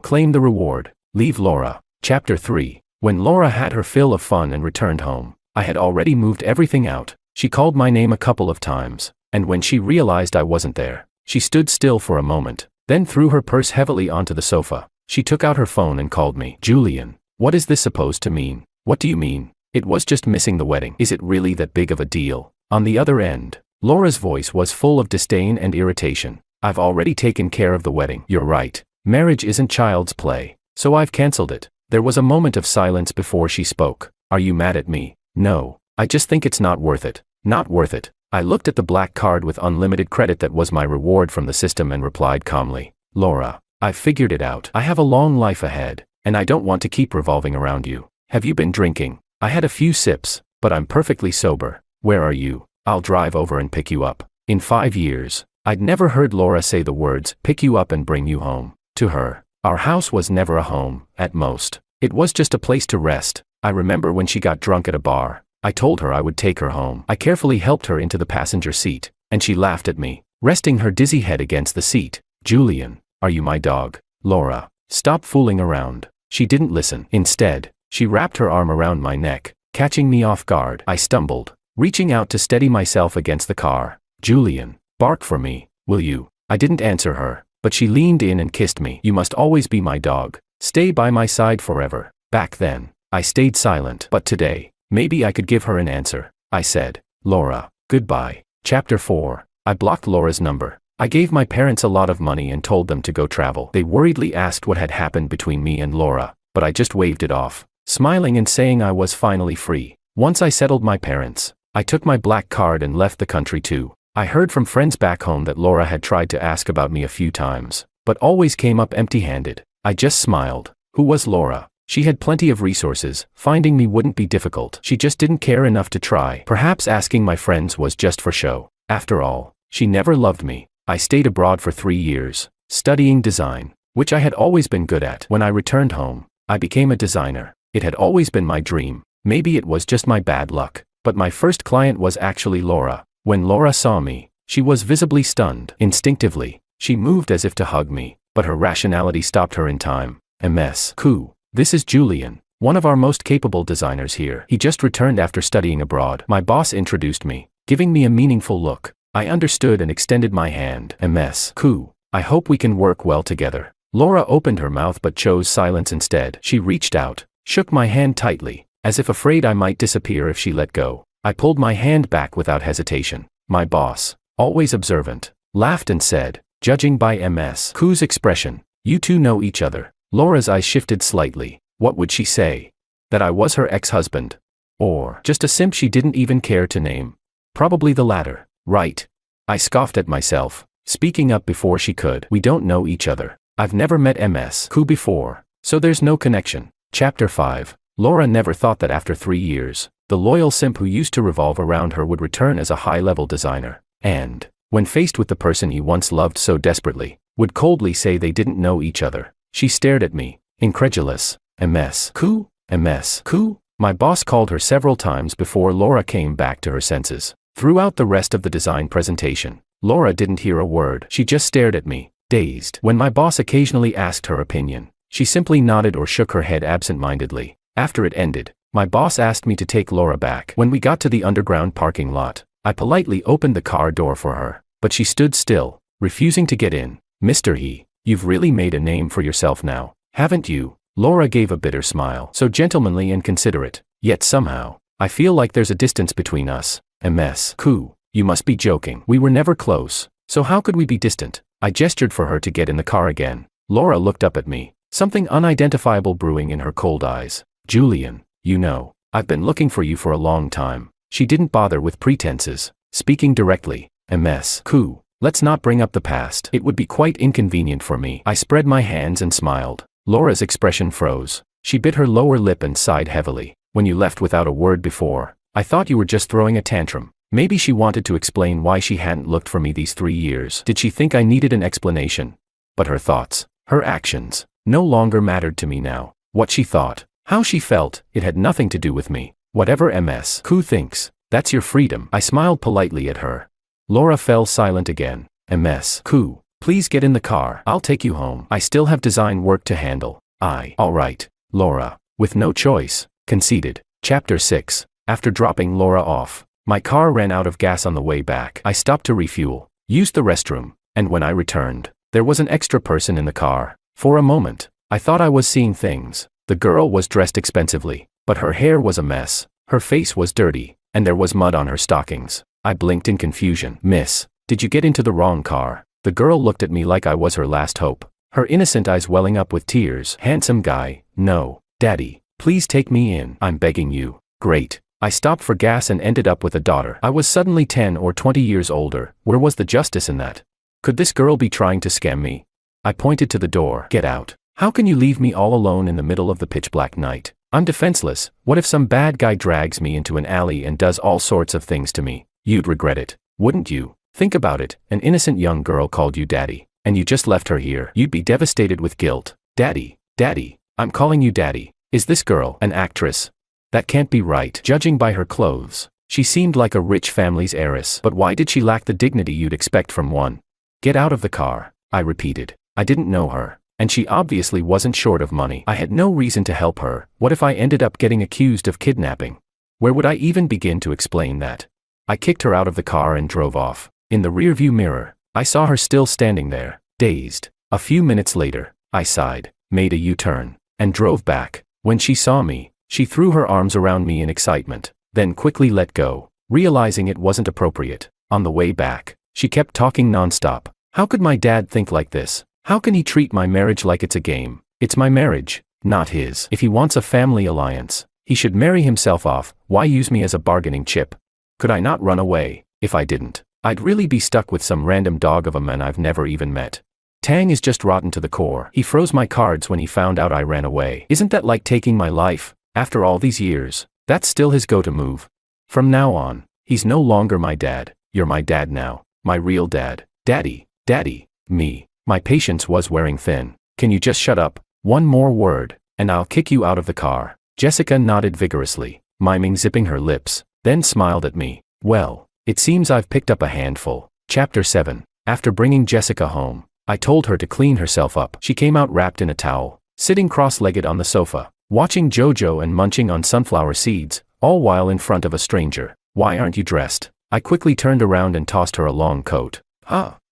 Claim the reward. Leave Laura. Chapter 3. When Laura had her fill of fun and returned home, I had already moved everything out. She called my name a couple of times, and when she realized I wasn't there, she stood still for a moment, then threw her purse heavily onto the sofa. She took out her phone and called me. Julian, what is this supposed to mean? What do you mean? It was just missing the wedding. Is it really that big of a deal? On the other end, Laura's voice was full of disdain and irritation. I've already taken care of the wedding. You're right. Marriage isn't child's play, so I've cancelled it. There was a moment of silence before she spoke. Are you mad at me? No. I just think it's not worth it. Not worth it. I looked at the black card with unlimited credit that was my reward from the system and replied calmly. Laura, I've figured it out. I have a long life ahead, and I don't want to keep revolving around you. Have you been drinking? I had a few sips, but I'm perfectly sober. Where are you? I'll drive over and pick you up. In 5 years, I'd never heard Laura say the words, pick you up and bring you home. To her, our house was never a home, at most. It was just a place to rest. I remember when she got drunk at a bar, I told her I would take her home. I carefully helped her into the passenger seat, and she laughed at me, resting her dizzy head against the seat. Julian, are you my dog? Laura, stop fooling around. She didn't listen. Instead, she wrapped her arm around my neck, catching me off guard. I stumbled, reaching out to steady myself against the car. Julian, bark for me, will you? I didn't answer her, but she leaned in and kissed me. You must always be my dog. Stay by my side forever. Back then, I stayed silent. But today, maybe I could give her an answer. I said, Laura, goodbye. Chapter 4. I blocked Laura's number. I gave my parents a lot of money and told them to go travel. They worriedly asked what had happened between me and Laura, but I just waved it off, smiling and saying I was finally free. Once I settled my parents, I took my black card and left the country too. I heard from friends back home that Laura had tried to ask about me a few times, but always came up empty-handed. I just smiled. Who was Laura? She had plenty of resources. Finding me wouldn't be difficult. She just didn't care enough to try. Perhaps asking my friends was just for show. After all, she never loved me. I stayed abroad for 3 years, studying design, which I had always been good at. When I returned home, I became a designer. It had always been my dream. Maybe it was just my bad luck, but my first client was actually Laura. When Laura saw me, she was visibly stunned. Instinctively, she moved as if to hug me, but her rationality stopped her in time. MS. Coup. This is Julian, one of our most capable designers here. He just returned after studying abroad. My boss introduced me, giving me a meaningful look. I understood and extended my hand. MS. Coup. I hope we can work well together. Laura opened her mouth but chose silence instead. She reached out, shook my hand tightly, as if afraid I might disappear if she let go. I pulled my hand back without hesitation. My boss, always observant, laughed and said, judging by MS. Coup's expression, you two know each other. Laura's eyes shifted slightly. What would she say? That I was her ex-husband? Or just a simp she didn't even care to name? Probably the latter. Right. I scoffed at myself, speaking up before she could. We don't know each other. I've never met MS. Coup before, so there's no connection. Chapter 5. Laura never thought that after 3 years, the loyal simp who used to revolve around her would return as a high-level designer, and, when faced with the person he once loved so desperately, would coldly say they didn't know each other. She stared at me, incredulous. MS. Coup? MS. Coup? My boss called her several times before Laura came back to her senses. Throughout the rest of the design presentation, Laura didn't hear a word. She just stared at me, dazed. When my boss occasionally asked her opinion, She simply nodded or shook her head absent-mindedly. After it ended, my boss asked me to take Laura back. When we got to the underground parking lot, I politely opened the car door for her, but she stood still, refusing to get in. Mr. He, you've really made a name for yourself now, haven't you? Laura gave a bitter smile. So gentlemanly and considerate, yet somehow, I feel like there's a distance between us. MS. Coo, you must be joking. We were never close, so how could we be distant? I gestured for her to get in the car again. Laura looked up at me, something unidentifiable brewing in her cold eyes. Julian, you know, I've been looking for you for a long time. She didn't bother with pretenses, speaking directly. MS. Coo, let's not bring up the past. It would be quite inconvenient for me. I spread my hands and smiled. Laura's expression froze. She bit her lower lip and sighed heavily. When you left without a word before, I thought you were just throwing a tantrum. Maybe she wanted to explain why she hadn't looked for me these 3 years. Did she think I needed an explanation? But her thoughts, her actions, no longer mattered to me now. What she thought, how she felt, it had nothing to do with me. Whatever MS. Coo thinks, that's your freedom. I smiled politely at her. Laura fell silent again. MS. Coo, please get in the car. I'll take you home. I still have design work to handle. All right, Laura, with no choice, conceded. Chapter 6. After dropping Laura off, my car ran out of gas on the way back. I stopped to refuel, used the restroom, and when I returned, there was an extra person in the car. For a moment, I thought I was seeing things. The girl was dressed expensively, but her hair was a mess, her face was dirty, and there was mud on her stockings. I blinked in confusion. Miss, did you get into the wrong car? The girl looked at me like I was her last hope, her innocent eyes welling up with tears. Handsome guy, no. Daddy, please take me in. I'm begging you. Great. I stopped for gas and ended up with a daughter. I was suddenly 10 or 20 years older. Where was the justice in that? Could this girl be trying to scam me? I pointed to the door. Get out. How can you leave me all alone in the middle of the pitch-black night? I'm defenseless. What if some bad guy drags me into an alley and does all sorts of things to me? You'd regret it, wouldn't you? Think about it. An innocent young girl called you daddy, and you just left her here. You'd be devastated with guilt. Daddy, daddy, I'm calling you daddy. Is this girl an actress? That can't be right. Judging by her clothes, she seemed like a rich family's heiress. But why did she lack the dignity you'd expect from one? Get out of the car, I repeated. I didn't know her, and she obviously wasn't short of money. I had no reason to help her. What if I ended up getting accused of kidnapping? Where would I even begin to explain that? I kicked her out of the car and drove off. In the rearview mirror, I saw her still standing there, dazed. A few minutes later, I sighed, made a U-turn, and drove back. When she saw me, she threw her arms around me in excitement, then quickly let go, realizing it wasn't appropriate. On the way back, she kept talking nonstop. How could my dad think like this? How can he treat my marriage like it's a game? It's my marriage, not his. If he wants a family alliance, he should marry himself off. Why use me as a bargaining chip? Could I not run away? If I didn't, I'd really be stuck with some random dog of a man I've never even met. Tang is just rotten to the core. He froze my cards when he found out I ran away. Isn't that like taking my life? After all these years, that's still his go-to move. From now on, he's no longer my dad. You're my dad now. My real dad. Daddy, daddy, me. My patience was wearing thin. Can you just shut up? One more word, and I'll kick you out of the car. Jessica nodded vigorously, miming zipping her lips, then smiled at me. Well, it seems I've picked up a handful. Chapter 7. After bringing Jessica home, I told her to clean herself up. She came out wrapped in a towel, sitting cross-legged on the sofa, watching JoJo and munching on sunflower seeds, all while in front of a stranger. Why aren't you dressed? I quickly turned around and tossed her a long coat.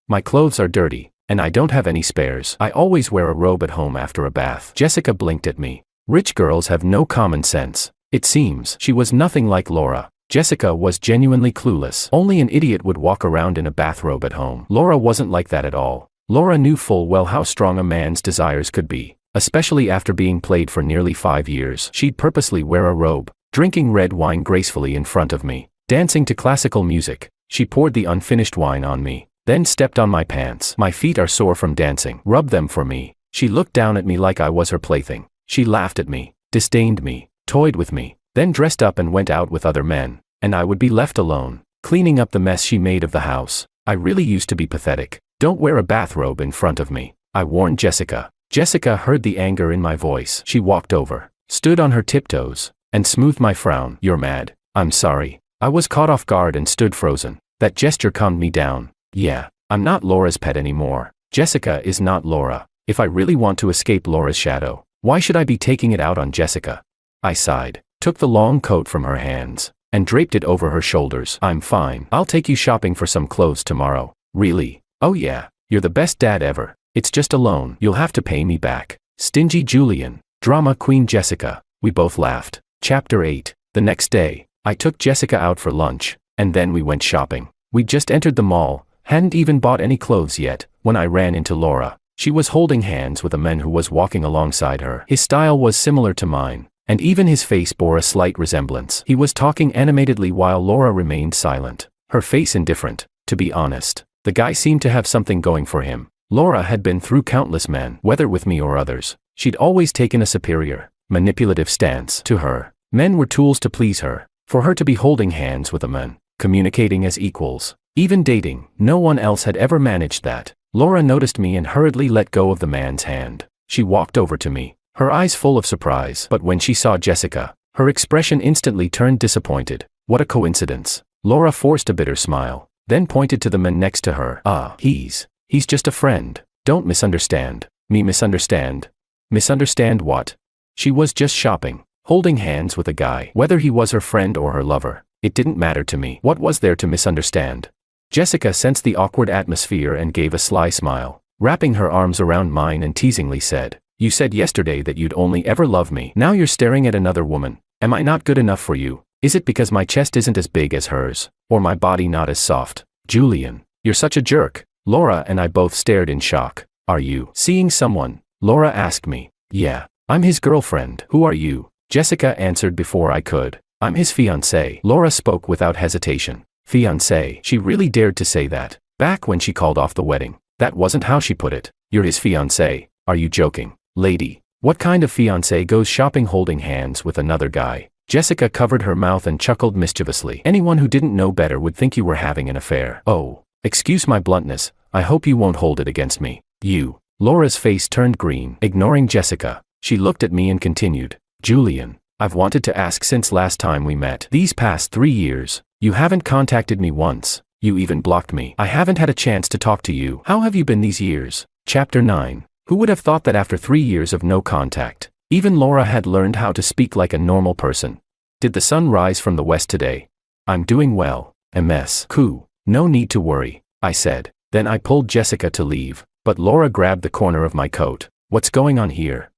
My clothes are dirty, and I don't have any spares. I always wear a robe at home after a bath. Jessica blinked at me. Rich girls have no common sense. It seems she was nothing like Laura. Jessica was genuinely clueless. Only an idiot would walk around in a bathrobe at home. Laura wasn't like that at all. Laura knew full well how strong a man's desires could be, especially after being played for nearly 5 years. She'd purposely wear a robe, drinking red wine gracefully in front of me, dancing to classical music. She poured the unfinished wine on me, then stepped on my pants. My feet are sore from dancing. Rub them for me. She looked down at me like I was her plaything. She laughed at me, disdained me, toyed with me, then dressed up and went out with other men, and I would be left alone, cleaning up the mess she made of the house. I really used to be pathetic. Don't wear a bathrobe in front of me, I warned Jessica. Jessica heard the anger in my voice. She walked over, stood on her tiptoes, and smoothed my frown. You're mad. I'm sorry. I was caught off guard and stood frozen. That gesture calmed me down. Yeah, I'm not Laura's pet anymore. Jessica is not Laura. If I really want to escape Laura's shadow, why should I be taking it out on Jessica? I sighed, took the long coat from her hands, and draped it over her shoulders. I'm fine. I'll take you shopping for some clothes tomorrow. Really? Oh yeah, you're the best dad ever. It's just a loan. You'll have to pay me back. Stingy Julian. Drama Queen Jessica. We both laughed. Chapter 8. The next day, I took Jessica out for lunch, and then we went shopping. We'd just entered the mall, hadn't even bought any clothes yet, when I ran into Laura. She was holding hands with a man who was walking alongside her. His style was similar to mine, and even his face bore a slight resemblance. He was talking animatedly while Laura remained silent, her face indifferent. To be honest, the guy seemed to have something going for him. Laura had been through countless men, whether with me or others. She'd always taken a superior, manipulative stance. To her, men were tools to please her. For her to be holding hands with a man, communicating as equals, even dating, no one else had ever managed that. Laura noticed me and hurriedly let go of the man's hand. She walked over to me, her eyes full of surprise. But when she saw Jessica, her expression instantly turned disappointed. What a coincidence. Laura forced a bitter smile, then pointed to the man next to her. He's just a friend. Don't misunderstand. Me misunderstand? Misunderstand what? She was just shopping, holding hands with a guy. Whether he was her friend or her lover, it didn't matter to me. What was there to misunderstand? Jessica sensed the awkward atmosphere and gave a sly smile, wrapping her arms around mine and teasingly said, "You said yesterday that you'd only ever love me. Now you're staring at another woman. Am I not good enough for you? Is it because my chest isn't as big as hers, or my body not as soft?" Julian, you're such a jerk. Laura and I both stared in shock. Are you seeing someone? Laura asked me. Yeah, I'm his girlfriend. Who are you? Jessica answered before I could. I'm his fiancée. Laura spoke without hesitation. Fiancé. She really dared to say that. Back when she called off the wedding, that wasn't how she put it. You're his fiancé. Are you joking? Lady, what kind of fiancé goes shopping holding hands with another guy? Jessica covered her mouth and chuckled mischievously. Anyone who didn't know better would think you were having an affair. Oh, excuse my bluntness, I hope you won't hold it against me. You. Laura's face turned green. Ignoring Jessica, she looked at me and continued. Julian, I've wanted to ask since last time we met. These past 3 years, you haven't contacted me once. You even blocked me. I haven't had a chance to talk to you. How have you been these years? Chapter 9. Who would have thought that after 3 years of no contact, even Laura had learned how to speak like a normal person? Did the sun rise from the west today? I'm doing well. MS. Cool. No need to worry, I said. Then I pulled Jessica to leave, but Laura grabbed the corner of my coat. What's going on here?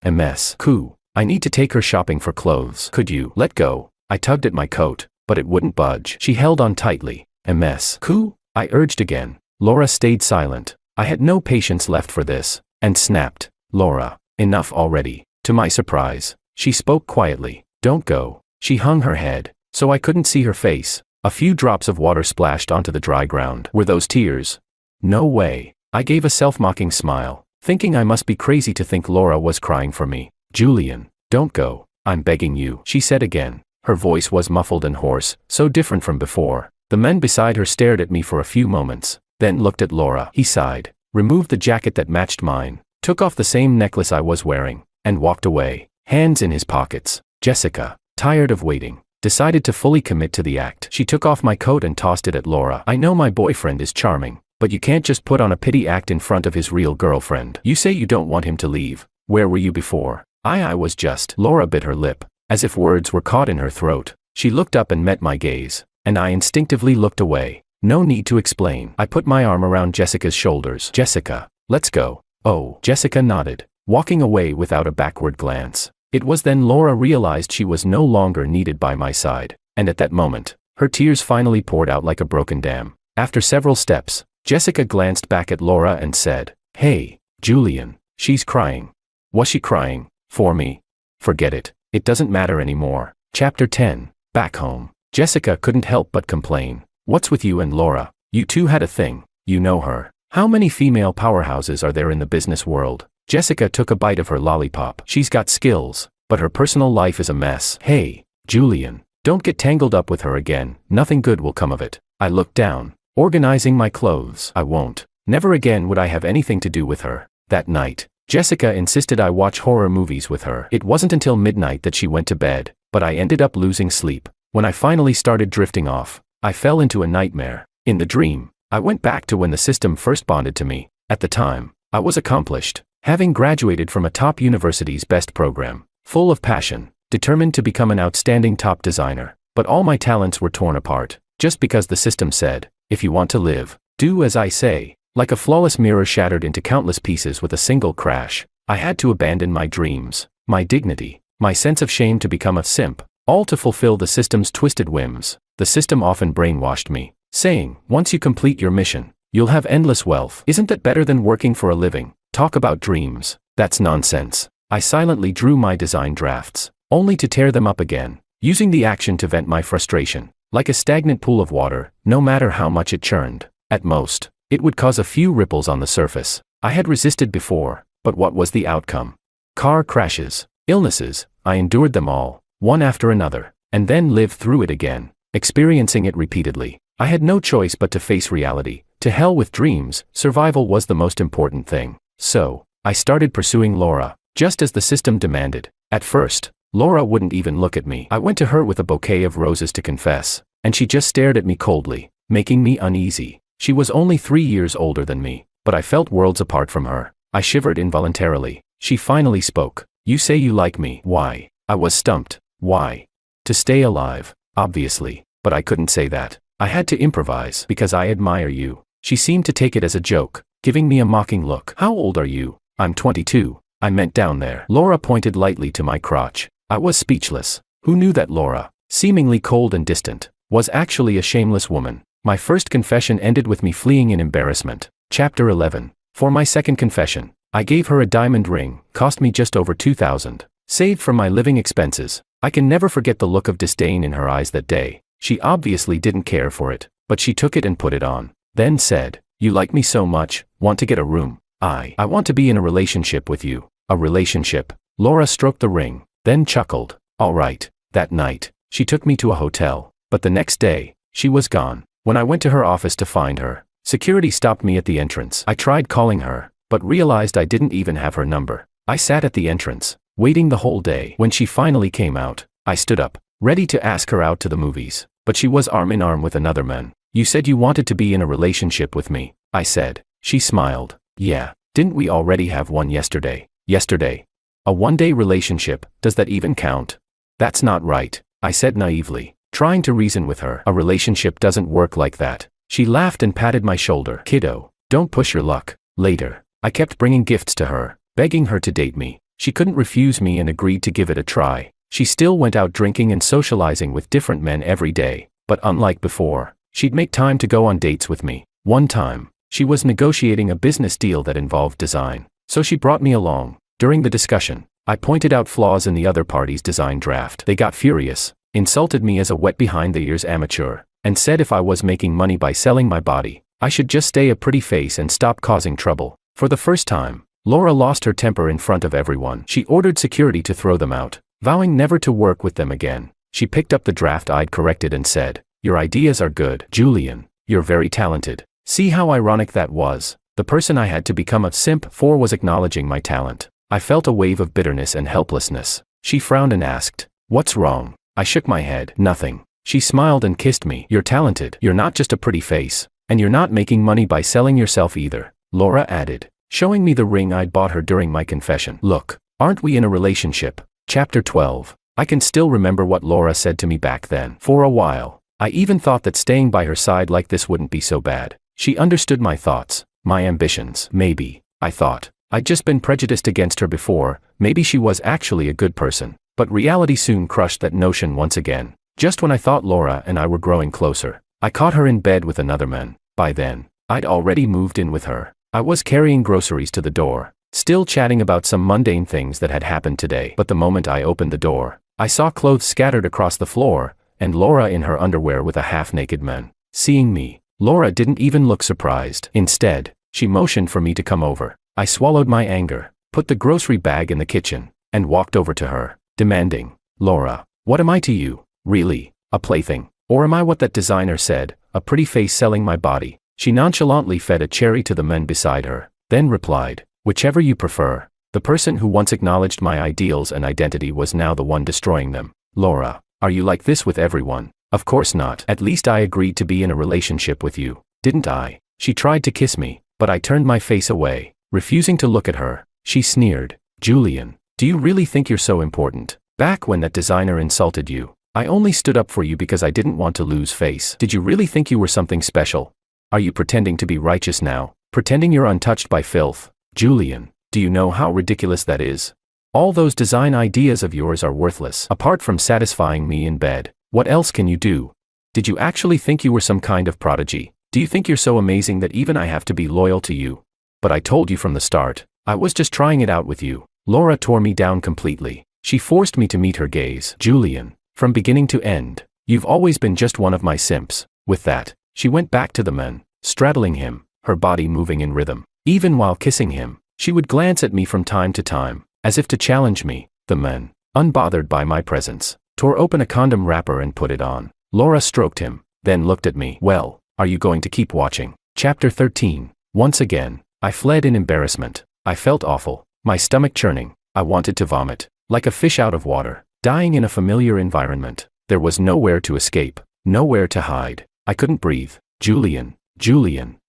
MS. Cool. I need to take her shopping for clothes. Could you let go? I tugged at my coat, but it wouldn't budge. She held on tightly. MS. Cool? I urged again. Laura stayed silent. I had no patience left for this, and snapped. Laura, enough already. To my surprise, she spoke quietly. Don't go. She hung her head, so I couldn't see her face. A few drops of water splashed onto the dry ground. Were those tears? No way. I gave a self-mocking smile, thinking I must be crazy to think Laura was crying for me. Julian, don't go. I'm begging you, she said again. Her voice was muffled and hoarse, so different from before. The man beside her stared at me for a few moments, then looked at Laura. He sighed, removed the jacket that matched mine, took off the same necklace I was wearing, and walked away, hands in his pockets. Jessica, tired of waiting, decided to fully commit to the act. She took off my coat and tossed it at Laura. I know my boyfriend is charming, but you can't just put on a pity act in front of his real girlfriend. You say you don't want him to leave. Where were you before? I was just. Laura bit her lip, as if words were caught in her throat. She looked up and met my gaze, and I instinctively looked away. No need to explain. I put my arm around Jessica's shoulders. Jessica, let's go. Oh. Jessica nodded, walking away without a backward glance. It was then Laura realized she was no longer needed by my side, and at that moment, her tears finally poured out like a broken dam. After several steps, Jessica glanced back at Laura and said, Hey, Julian, she's crying. Was she crying? For me? Forget it. It doesn't matter anymore. Chapter 10. Back home. Jessica couldn't help but complain. What's with you and Laura? You two had a thing. You know her. How many female powerhouses are there in the business world? Jessica took a bite of her lollipop. She's got skills, but her personal life is a mess. Hey, Julian, don't get tangled up with her again. Nothing good will come of it. I looked down, organizing my clothes. I won't. Never again would I have anything to do with her. That night, Jessica insisted I watch horror movies with her. It wasn't until midnight that she went to bed, but I ended up losing sleep. When I finally started drifting off, I fell into a nightmare. In the dream, I went back to when the system first bonded to me. At the time, I was accomplished, having graduated from a top university's best program, full of passion, determined to become an outstanding top designer. But all my talents were torn apart, just because the system said, if you want to live, do as I say. Like a flawless mirror shattered into countless pieces with a single crash, I had to abandon my dreams, my dignity, my sense of shame to become a simp, all to fulfill the system's twisted whims. The system often brainwashed me, saying, once you complete your mission, you'll have endless wealth. Isn't that better than working for a living? Talk about dreams. That's nonsense. I silently drew my design drafts, only to tear them up again, using the action to vent my frustration. Like a stagnant pool of water, no matter how much it churned, at most, it would cause a few ripples on the surface. I had resisted before, but what was the outcome? Car crashes, illnesses. I endured them all, one after another, and then lived through it again, experiencing it repeatedly. I had no choice but to face reality. To hell with dreams, survival was the most important thing. So, I started pursuing Laura, just as the system demanded. At first, Laura wouldn't even look at me. I went to her with a bouquet of roses to confess, and she just stared at me coldly, making me uneasy. She was only 3 years older than me, but I felt worlds apart from her. I shivered involuntarily. She finally spoke. You say you like me. Why? I was stumped. Why? To stay alive, obviously, but I couldn't say that. I had to improvise. Because I admire you. She seemed to take it as a joke, giving me a mocking look. How old are you? I'm 22. I meant down there. Laura pointed lightly to my crotch. I was speechless. Who knew that Laura, seemingly cold and distant, was actually a shameless woman? My first confession ended with me fleeing in embarrassment. Chapter 11. For my second confession, I gave her a diamond ring, cost me just over $2,000, saved from my living expenses. I can never forget the look of disdain in her eyes that day. She obviously didn't care for it, but she took it and put it on. Then said, you like me so much, want to get a room? I want to be in a relationship with you. A relationship. Laura stroked the ring, then chuckled. All right. That night, she took me to a hotel, but the next day, she was gone. When I went to her office to find her, security stopped me at the entrance. I tried calling her, but realized I didn't even have her number. I sat at the entrance, waiting the whole day. When she finally came out, I stood up, ready to ask her out to the movies, but she was arm in arm with another man. You said you wanted to be in a relationship with me, I said. She smiled. Yeah, didn't we already have one yesterday? Yesterday? A one-day relationship, does that even count? That's not right, I said naively, trying to reason with her. A relationship doesn't work like that. She laughed and patted my shoulder. Kiddo, don't push your luck. Later, I kept bringing gifts to her, begging her to date me. She couldn't refuse me and agreed to give it a try. She still went out drinking and socializing with different men every day, but unlike before, she'd make time to go on dates with me. One time, she was negotiating a business deal that involved design, so she brought me along. During the discussion, I pointed out flaws in the other party's design draft. They got furious, insulted me as a wet behind-the-ears amateur, and said if I was making money by selling my body, I should just stay a pretty face and stop causing trouble. For the first time, Laura lost her temper in front of everyone. She ordered security to throw them out, vowing never to work with them again. She picked up the draft I'd corrected and said, your ideas are good, Julian. You're very talented. See how ironic that was? The person I had to become a simp for was acknowledging my talent. I felt a wave of bitterness and helplessness. She frowned and asked, what's wrong? I shook my head. Nothing. She smiled and kissed me. You're talented. You're not just a pretty face. And you're not making money by selling yourself either, Laura added, showing me the ring I'd bought her during my confession. Look, aren't we in a relationship? Chapter 12. I can still remember what Laura said to me back then. For a while, I even thought that staying by her side like this wouldn't be so bad. She understood my thoughts, my ambitions. Maybe, I thought, I'd just been prejudiced against her before. Maybe she was actually a good person. But reality soon crushed that notion once again. Just when I thought Laura and I were growing closer, I caught her in bed with another man. By then, I'd already moved in with her. I was carrying groceries to the door, still chatting about some mundane things that had happened today. But the moment I opened the door, I saw clothes scattered across the floor, and Laura in her underwear with a half-naked man. Seeing me, Laura didn't even look surprised. Instead, she motioned for me to come over. I swallowed my anger, put the grocery bag in the kitchen, and walked over to her, demanding, Laura, what am I to you? Really? A plaything? Or am I what that designer said, a pretty face selling my body? She nonchalantly fed a cherry to the men beside her, then replied, whichever you prefer. The person who once acknowledged my ideals and identity was now the one destroying them. Laura, are you like this with everyone? Of course not. At least I agreed to be in a relationship with you, didn't I? She tried to kiss me, but I turned my face away. Refusing to look at her, she sneered. Julian, do you really think you're so important? Back when that designer insulted you, I only stood up for you because I didn't want to lose face. Did you really think you were something special? Are you pretending to be righteous now? Pretending you're untouched by filth? Julian, do you know how ridiculous that is? All those design ideas of yours are worthless. Apart from satisfying me in bed, what else can you do? Did you actually think you were some kind of prodigy? Do you think you're so amazing that even I have to be loyal to you? But I told you from the start, I was just trying it out with you. Laura tore me down completely. She forced me to meet her gaze. Julian, from beginning to end, you've always been just one of my simps. With that, she went back to the man, straddling him, her body moving in rhythm. Even while kissing him, she would glance at me from time to time, as if to challenge me. The man, unbothered by my presence, tore open a condom wrapper and put it on. Laura stroked him, then looked at me. Well, are you going to keep watching? Chapter 13. Once again, I fled in embarrassment. I felt awful, my stomach churning. I wanted to vomit, like a fish out of water, dying in a familiar environment. There was nowhere to escape, nowhere to hide. I couldn't breathe. Julian,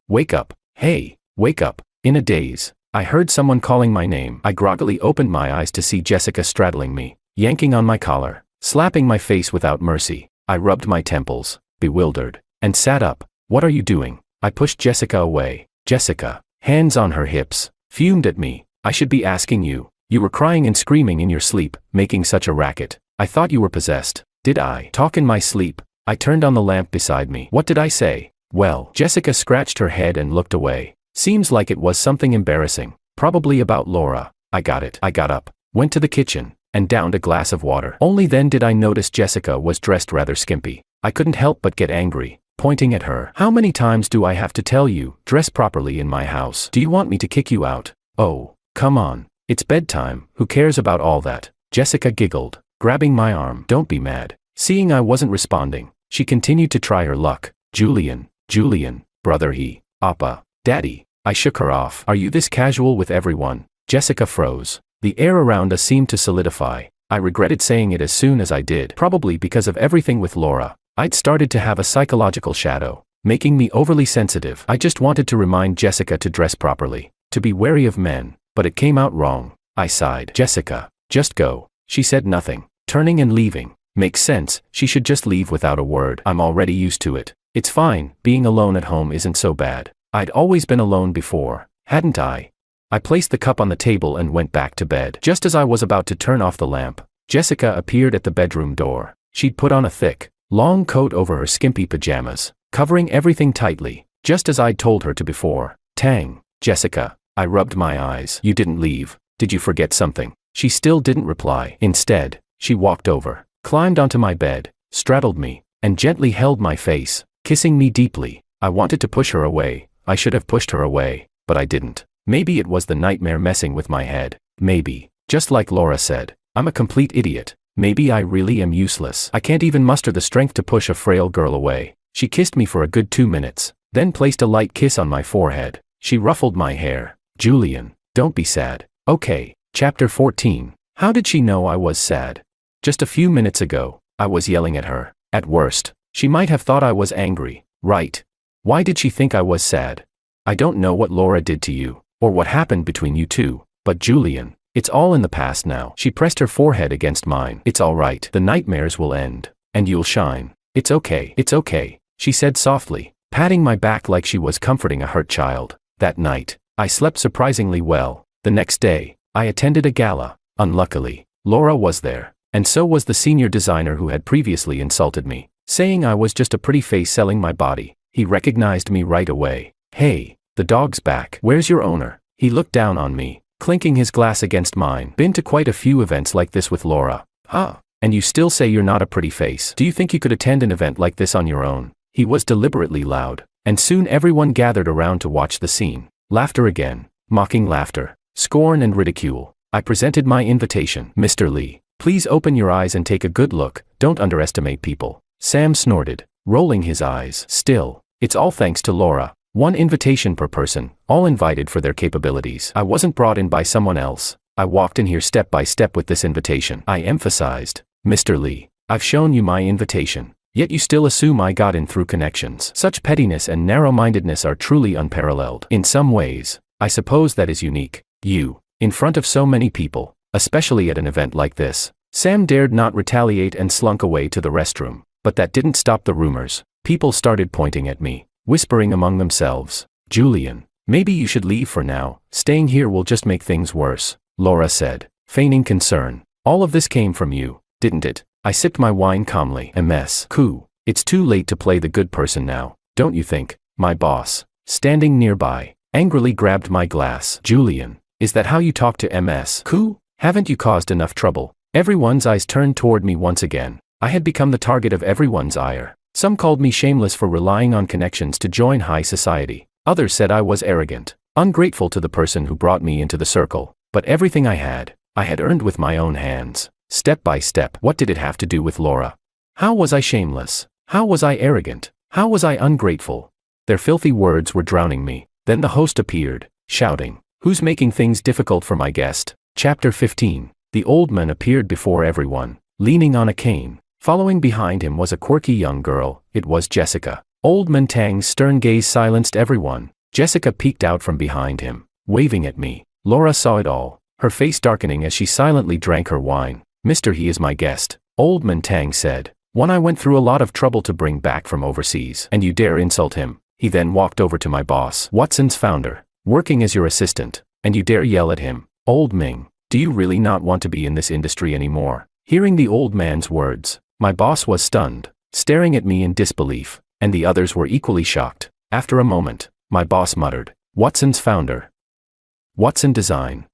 wake up. Hey, wake up. In a daze, I heard someone calling my name. I groggily opened my eyes to see Jessica straddling me, yanking on my collar, slapping my face without mercy. I rubbed my temples, bewildered, and sat up. What are you doing? I pushed Jessica away. Jessica, hands on her hips, fumed at me. I should be asking you. You were crying and screaming in your sleep, making such a racket. I thought you were possessed. Did I talk in my sleep? I turned on the lamp beside me. What did I say? Well, Jessica scratched her head and looked away. Seems like it was something embarrassing, probably about Laura. I got it. I got up, went to the kitchen, and downed a glass of water. Only then did I notice Jessica was dressed rather skimpy. I couldn't help but get angry, pointing at her. How many times do I have to tell you, dress properly in my house? Do you want me to kick you out? Oh, come on. It's bedtime. Who cares about all that? Jessica giggled, grabbing my arm. Don't be mad. Seeing I wasn't responding, she continued to try her luck. Julian, brother Appa, Daddy. I shook her off. Are you this casual with everyone? Jessica froze. The air around us seemed to solidify. I regretted saying it as soon as I did, probably because of everything with Laura. I'd started to have a psychological shadow, making me overly sensitive. I just wanted to remind Jessica to dress properly, to be wary of men, but it came out wrong. I sighed. Jessica, just go. She said nothing, turning and leaving. Makes sense, she should just leave without a word. I'm already used to it. It's fine, being alone at home isn't so bad. I'd always been alone before, hadn't I? I placed the cup on the table and went back to bed. Just as I was about to turn off the lamp, Jessica appeared at the bedroom door. She'd put on a thick, long coat over her skimpy pajamas, covering everything tightly, just as I'd told her to before. Tang, Jessica. I rubbed my eyes. You didn't leave. Did you forget something? She still didn't reply. Instead, she walked over, climbed onto my bed, straddled me, and gently held my face, kissing me deeply. I wanted to push her away. I should have pushed her away, but I didn't. Maybe it was the nightmare messing with my head. Maybe, just like Laura said, I'm a complete idiot. Maybe I really am useless. I can't even muster the strength to push a frail girl away. She kissed me for a good 2 minutes, then placed a light kiss on my forehead. She ruffled my hair. Julian, don't be sad. Okay. Chapter 14. How did she know I was sad? Just a few minutes ago, I was yelling at her. At worst, she might have thought I was angry, right? Why did she think I was sad? I don't know what Laura did to you, or what happened between you two, but Julian, it's all in the past now. She pressed her forehead against mine. It's all right. The nightmares will end, and you'll shine. It's okay, she said softly, patting my back like she was comforting a hurt child. That night, I slept surprisingly well. The next day, I attended a gala. Unluckily, Laura was there, and so was the senior designer who had previously insulted me, saying I was just a pretty face selling my body. He recognized me right away. Hey, the dog's back. Where's your owner? He looked down on me, clinking his glass against mine. Been to quite a few events like this with Laura. Huh? And you still say you're not a pretty face? Do you think you could attend an event like this on your own? He was deliberately loud, and soon everyone gathered around to watch the scene. Laughter again, mocking laughter, scorn and ridicule. I presented my invitation. Mr. Lee, please open your eyes and take a good look. Don't underestimate people. Sam snorted, rolling his eyes. Still, it's all thanks to Laura. 1 invitation per person, all invited for their capabilities. I wasn't brought in by someone else. I walked in here step by step with this invitation. I emphasized. Mr. Lee, I've shown you my invitation, yet you still assume I got in through connections. Such pettiness and narrow-mindedness are truly unparalleled. In some ways, I suppose that is unique. You, in front of so many people, especially at an event like this. Sam dared not retaliate and slunk away to the restroom, but that didn't stop the rumors. People started pointing at me, whispering among themselves, "Julian, maybe you should leave for now, staying here will just make things worse," Laura said, feigning concern. "All of this came from you, didn't it?" I sipped my wine calmly. Cool. It's too late to play the good person now, don't you think? My boss, standing nearby, angrily grabbed my glass. "Julian, is that how you talk to Cool? Haven't you caused enough trouble?" Everyone's eyes turned toward me once again. I had become the target of everyone's ire. Some called me shameless for relying on connections to join high society. Others said I was arrogant, ungrateful to the person who brought me into the circle. But everything I had earned with my own hands. Step by step. What did it have to do with Laura? How was I shameless? How was I arrogant? How was I ungrateful? Their filthy words were drowning me. Then the host appeared, shouting, "Who's making things difficult for my guest?" Chapter 15. The old man appeared before everyone, leaning on a cane. Following behind him was a quirky young girl. It was Jessica. Old Man Tang's stern gaze silenced everyone. Jessica peeked out from behind him, waving at me. Laura saw it all, her face darkening as she silently drank her wine. "Mister, he is my guest," Old Man Tang said. "One I went through a lot of trouble to bring back from overseas. And you dare insult him?" He then walked over to my boss, Watson's founder, working as your assistant. "And you dare yell at him? Old Ming, do you really not want to be in this industry anymore?" Hearing the old man's words, my boss was stunned, staring at me in disbelief, and the others were equally shocked. After a moment, my boss muttered, "Watson's founder. Watson Design.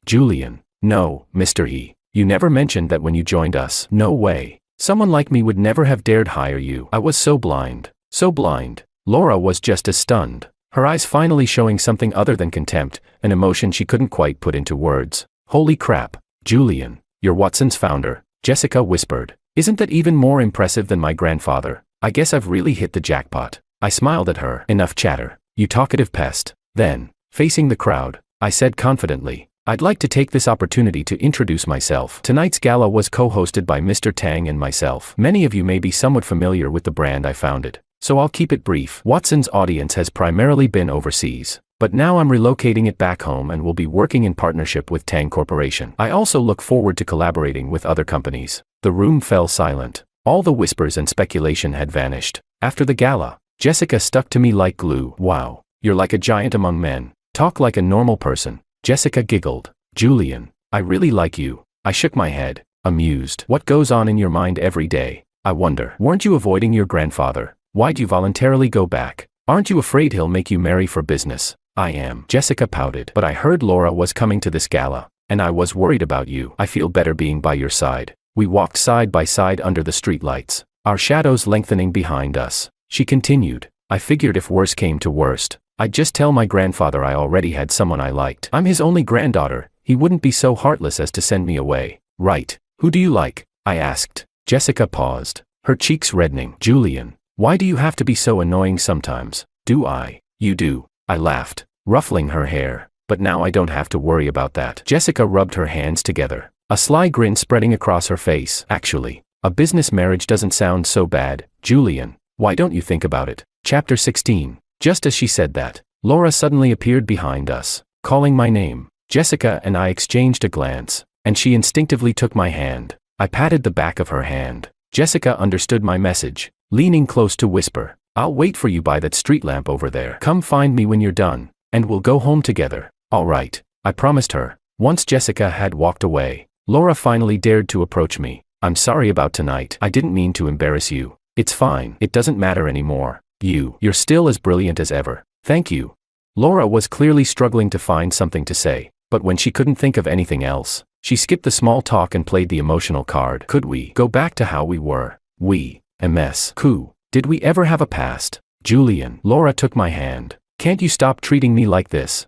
Julian, no, Mr. He, you never mentioned that when you joined us." "No way. Someone like me would never have dared hire you. I was so blind, so blind." Laura was just as stunned, her eyes finally showing something other than contempt, an emotion she couldn't quite put into words. "Holy crap, Julian, you're Watson's founder," Jessica whispered. "Isn't that even more impressive than my grandfather? I guess I've really hit the jackpot." I smiled at her. "Enough chatter, you talkative pest." Then, facing the crowd, I said confidently, "I'd like to take this opportunity to introduce myself." Tonight's gala was co-hosted by Mr. Tang and myself. Many of you may be somewhat familiar with the brand I founded, so I'll keep it brief. Watson's audience has primarily been overseas, but now I'm relocating it back home and will be working in partnership with Tang Corporation. I also look forward to collaborating with other companies. The room fell silent. All the whispers and speculation had vanished. After the gala, Jessica stuck to me like glue. "Wow, you're like a giant among men. Talk like a normal person." Jessica giggled. "Julian, I really like you." I shook my head, amused. "What goes on in your mind every day, I wonder? Weren't you avoiding your grandfather? Why'd you voluntarily go back? Aren't you afraid he'll make you marry for business?" "I am." Jessica pouted. "But I heard Laura was coming to this gala, and I was worried about you." "I feel better being by your side." We walked side by side under the streetlights, our shadows lengthening behind us. She continued, "I figured if worse came to worst, I'd just tell my grandfather I already had someone I liked. I'm his only granddaughter, he wouldn't be so heartless as to send me away." "Right. Who do you like?" I asked. Jessica paused, her cheeks reddening. "Julian, why do you have to be so annoying sometimes?" "Do I?" "You do." I laughed, ruffling her hair. "But now I don't have to worry about that." Jessica rubbed her hands together, a sly grin spreading across her face. "Actually, a business marriage doesn't sound so bad, Julian. Why don't you think about it?" Chapter 16. Just as she said that, Laura suddenly appeared behind us, calling my name. Jessica and I exchanged a glance, and she instinctively took my hand. I patted the back of her hand. Jessica understood my message, leaning close to whisper, "I'll wait for you by that street lamp over there. Come find me when you're done, and we'll go home together." "All right," I promised her. Once Jessica had walked away, Laura finally dared to approach me. "I'm sorry about tonight. I didn't mean to embarrass you." "It's fine. It doesn't matter anymore. You're still as brilliant as ever." "Thank you." Laura was clearly struggling to find something to say, but when she couldn't think of anything else, she skipped the small talk and played the emotional card. "Could we go back to how we were? Cool. Did we ever have a past?" "Julian." Laura took my hand. "Can't you stop treating me like this?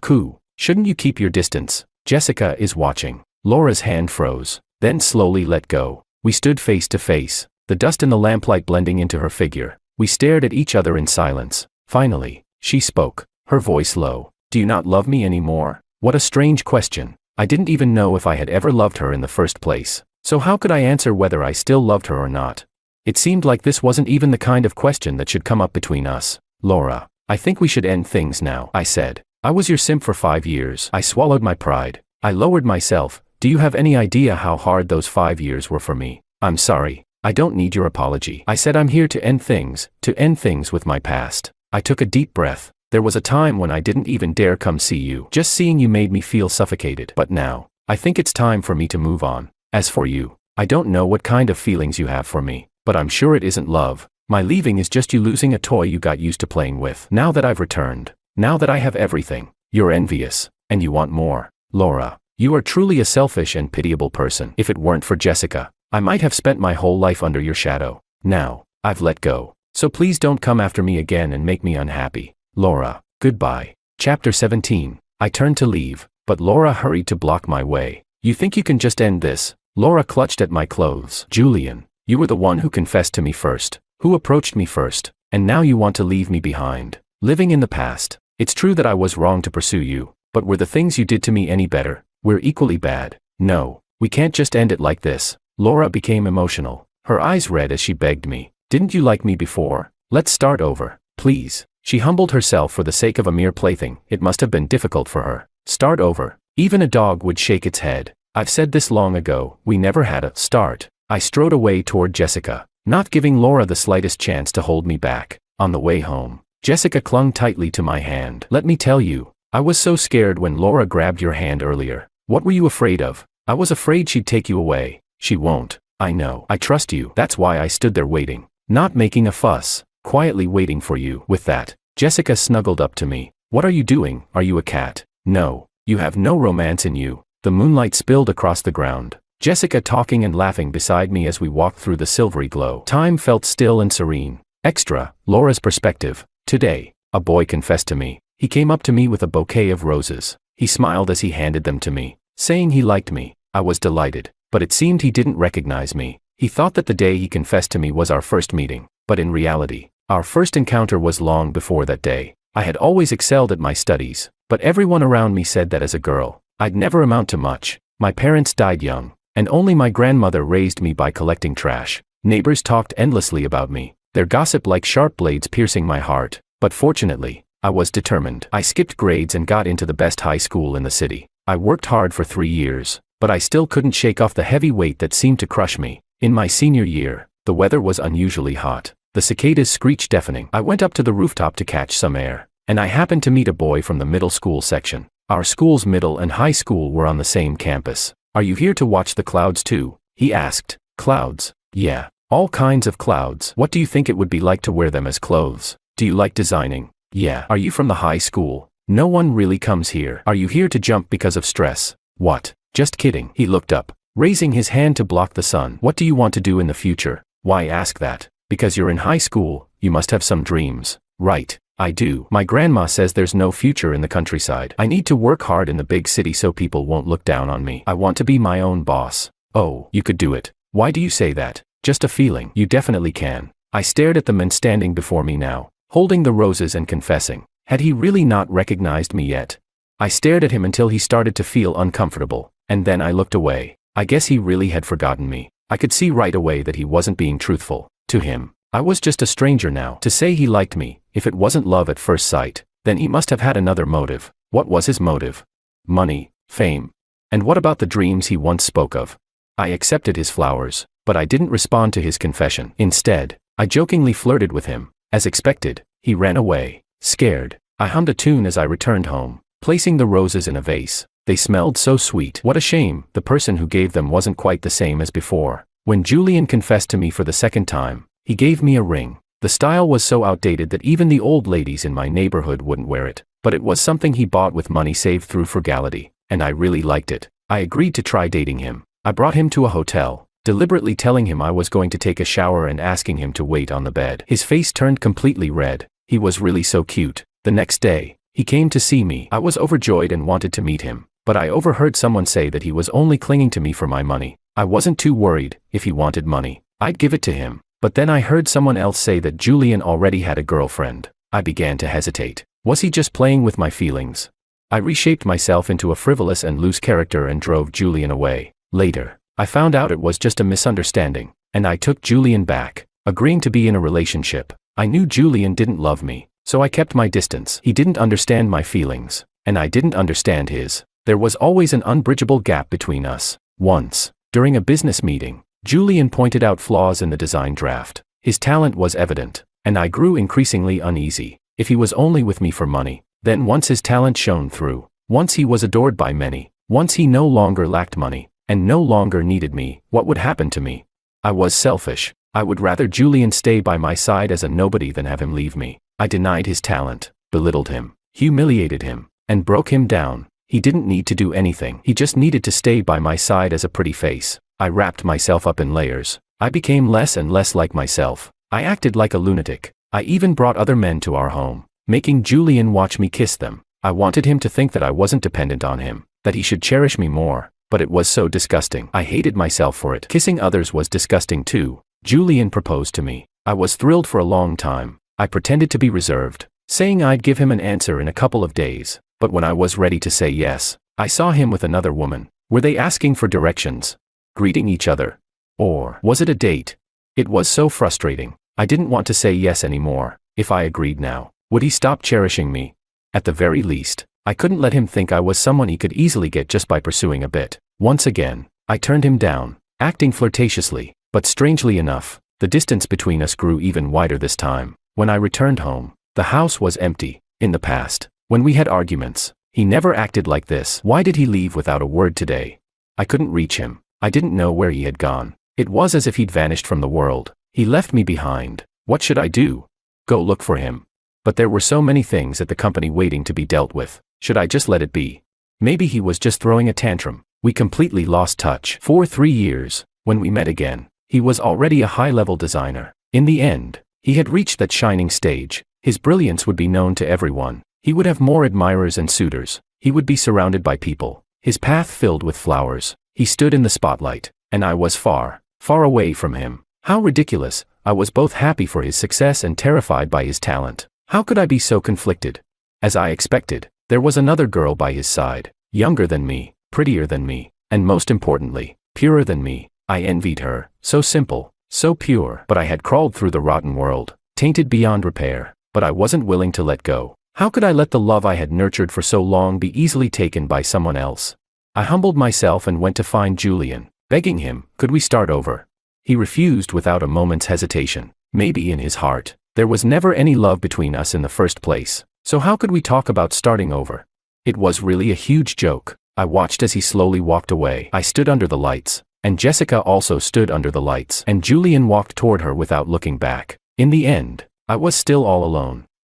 Cool. Shouldn't you keep your distance? Jessica is watching." Laura's hand froze, then slowly let go. We stood face to face, the dust in the lamplight blending into her figure. We stared at each other in silence. Finally, she spoke, her voice low. "Do you not love me anymore?" What a strange question. I didn't even know if I had ever loved her in the first place. So how could I answer whether I still loved her or not? It seemed like this wasn't even the kind of question that should come up between us. "Laura, I think we should end things now," I said. I was your simp for 5 years. I swallowed my pride. I lowered myself. Do you have any idea how hard those 5 years were for me? I'm sorry. I don't need your apology. I said I'm here to end things with my past. I took a deep breath. There was a time when I didn't even dare come see you. Just seeing you made me feel suffocated. But now, I think it's time for me to move on. As for you, I don't know what kind of feelings you have for me, but I'm sure it isn't love. My leaving is just you losing a toy you got used to playing with. Now that I've returned, now that I have everything, you're envious, and you want more. Laura, you are truly a selfish and pitiable person. If it weren't for Jessica, I might have spent my whole life under your shadow. Now, I've let go. So please don't come after me again and make me unhappy. Laura, goodbye. Chapter 17. I turned to leave, but Laura hurried to block my way. You think you can just end this? Laura clutched at my clothes. Julian, you were the one who confessed to me first, who approached me first, and now you want to leave me behind, living in the past. It's true that I was wrong to pursue you, but were the things you did to me any better? We're equally bad. No, we can't just end it like this. Laura became emotional, her eyes red as she begged me. Didn't you like me before? Let's start over, please. She humbled herself for the sake of a mere plaything. It must have been difficult for her. Start over. Even a dog would shake its head. I've said this long ago. We never had a start. I strode away toward Jessica, not giving Laura the slightest chance to hold me back. On the way home, Jessica clung tightly to my hand. Let me tell you, I was so scared when Laura grabbed your hand earlier. What were you afraid of? I was afraid she'd take you away. She won't. I know. I trust you. That's why I stood there waiting, not making a fuss, quietly waiting for you. With that, Jessica snuggled up to me. What are you doing? Are you a cat? No. You have no romance in you. The moonlight spilled across the ground. Jessica talking and laughing beside me as we walked through the silvery glow. Time felt still and serene. Extra, Laura's perspective. Today, a boy confessed to me. He came up to me with a bouquet of roses. He smiled as he handed them to me, saying he liked me. I was delighted, but it seemed he didn't recognize me. He thought that the day he confessed to me was our first meeting, but in reality, our first encounter was long before that day. I had always excelled at my studies, but everyone around me said that as a girl, I'd never amount to much. My parents died young, and only my grandmother raised me by collecting trash. Neighbors talked endlessly about me, their gossip like sharp blades piercing my heart. But fortunately, I was determined. I skipped grades and got into the best high school in the city. I worked hard for 3 years, but I still couldn't shake off the heavy weight that seemed to crush me. In my senior year, the weather was unusually hot. The cicadas screeched deafening. I went up to the rooftop to catch some air, and I happened to meet a boy from the middle school section. Our school's middle and high school were on the same campus. Are you here to watch the clouds too? He asked. Clouds? Yeah, all kinds of clouds. What do you think it would be like to wear them as clothes? Do you like designing? Yeah. Are you from the high school? No one really comes here. Are you here to jump because of stress? What? Just kidding. He looked up, raising his hand to block the sun. What do you want to do in the future? Why ask that? Because you're in high school, you must have some dreams. Right, I do. My grandma says there's no future in the countryside. I need to work hard in the big city so people won't look down on me. I want to be my own boss. Oh, you could do it. Why do you say that? Just a feeling. You definitely can. I stared at the man standing before me now, holding the roses and confessing. Had he really not recognized me yet? I stared at him until he started to feel uncomfortable, and then I looked away. I guess he really had forgotten me. I could see right away that he wasn't being truthful. To him, I was just a stranger now. To say he liked me, if it wasn't love at first sight, then he must have had another motive. What was his motive? Money, fame. And what about the dreams he once spoke of? I accepted his flowers, but I didn't respond to his confession. Instead, I jokingly flirted with him. As expected, he ran away, scared. I hummed a tune as I returned home, placing the roses in a vase. They smelled so sweet. What a shame, the person who gave them wasn't quite the same as before. When Julian confessed to me for the second time, he gave me a ring. The style was so outdated that even the old ladies in my neighborhood wouldn't wear it, but it was something he bought with money saved through frugality, and I really liked it. I agreed to try dating him. I brought him to a hotel, deliberately telling him I was going to take a shower and asking him to wait on the bed. His face turned completely red. He was really so cute. The next day, he came to see me. I was overjoyed and wanted to meet him, but I overheard someone say that he was only clinging to me for my money. I wasn't too worried. If he wanted money, I'd give it to him. But then I heard someone else say that Julian already had a girlfriend. I began to hesitate. Was he just playing with my feelings? I reshaped myself into a frivolous and loose character and drove Julian away. Later, I found out it was just a misunderstanding, and I took Julian back, agreeing to be in a relationship. I knew Julian didn't love me, so I kept my distance. He didn't understand my feelings, and I didn't understand his. There was always an unbridgeable gap between us. Once, during a business meeting, Julian pointed out flaws in the design draft. His talent was evident, and I grew increasingly uneasy. If he was only with me for money, then once his talent shone through, once he was adored by many, once he no longer lacked money, and no longer needed me, what would happen to me? I was selfish. I would rather Julian stay by my side as a nobody than have him leave me. I denied his talent, belittled him, humiliated him, and broke him down. He didn't need to do anything. He just needed to stay by my side as a pretty face. I wrapped myself up in layers. I became less and less like myself. I acted like a lunatic. I even brought other men to our home, making Julian watch me kiss them. I wanted him to think that I wasn't dependent on him, that he should cherish me more, but it was so disgusting. I hated myself for it. Kissing others was disgusting too. Julian proposed to me. I was thrilled for a long time. I pretended to be reserved, saying I'd give him an answer in a couple of days, but when I was ready to say yes, I saw him with another woman. Were they asking for directions? Greeting each other? Or was it a date? It was so frustrating. I didn't want to say yes anymore. If I agreed now, would he stop cherishing me? At the very least, I couldn't let him think I was someone he could easily get just by pursuing a bit. Once again, I turned him down, acting flirtatiously, but strangely enough, the distance between us grew even wider this time. When I returned home, the house was empty. In the past, when we had arguments, he never acted like this. Why did he leave without a word today? I couldn't reach him. I didn't know where he had gone. It was as if he'd vanished from the world. He left me behind. What should I do? Go look for him. But there were so many things at the company waiting to be dealt with. Should I just let it be? Maybe he was just throwing a tantrum. We completely lost touch. For 3 years, when we met again, he was already a high-level designer. In the end, he had reached that shining stage. His brilliance would be known to everyone. He would have more admirers and suitors. He would be surrounded by people. His path filled with flowers. He stood in the spotlight, and I was far, far away from him. How ridiculous. I was both happy for his success and terrified by his talent. How could I be so conflicted? As I expected, there was another girl by his side, younger than me, prettier than me, and most importantly, purer than me. I envied her, so simple, so pure. But I had crawled through the rotten world, tainted beyond repair, but I wasn't willing to let go. How could I let the love I had nurtured for so long be easily taken by someone else? I humbled myself and went to find Julian, begging him, could we start over? He refused without a moment's hesitation. Maybe in his heart, there was never any love between us in the first place, so how could we talk about starting over? It was really a huge joke. I watched as he slowly walked away. I stood under the lights, and Jessica also stood under the lights, and Julian walked toward her without looking back. In the end, I was still all alone.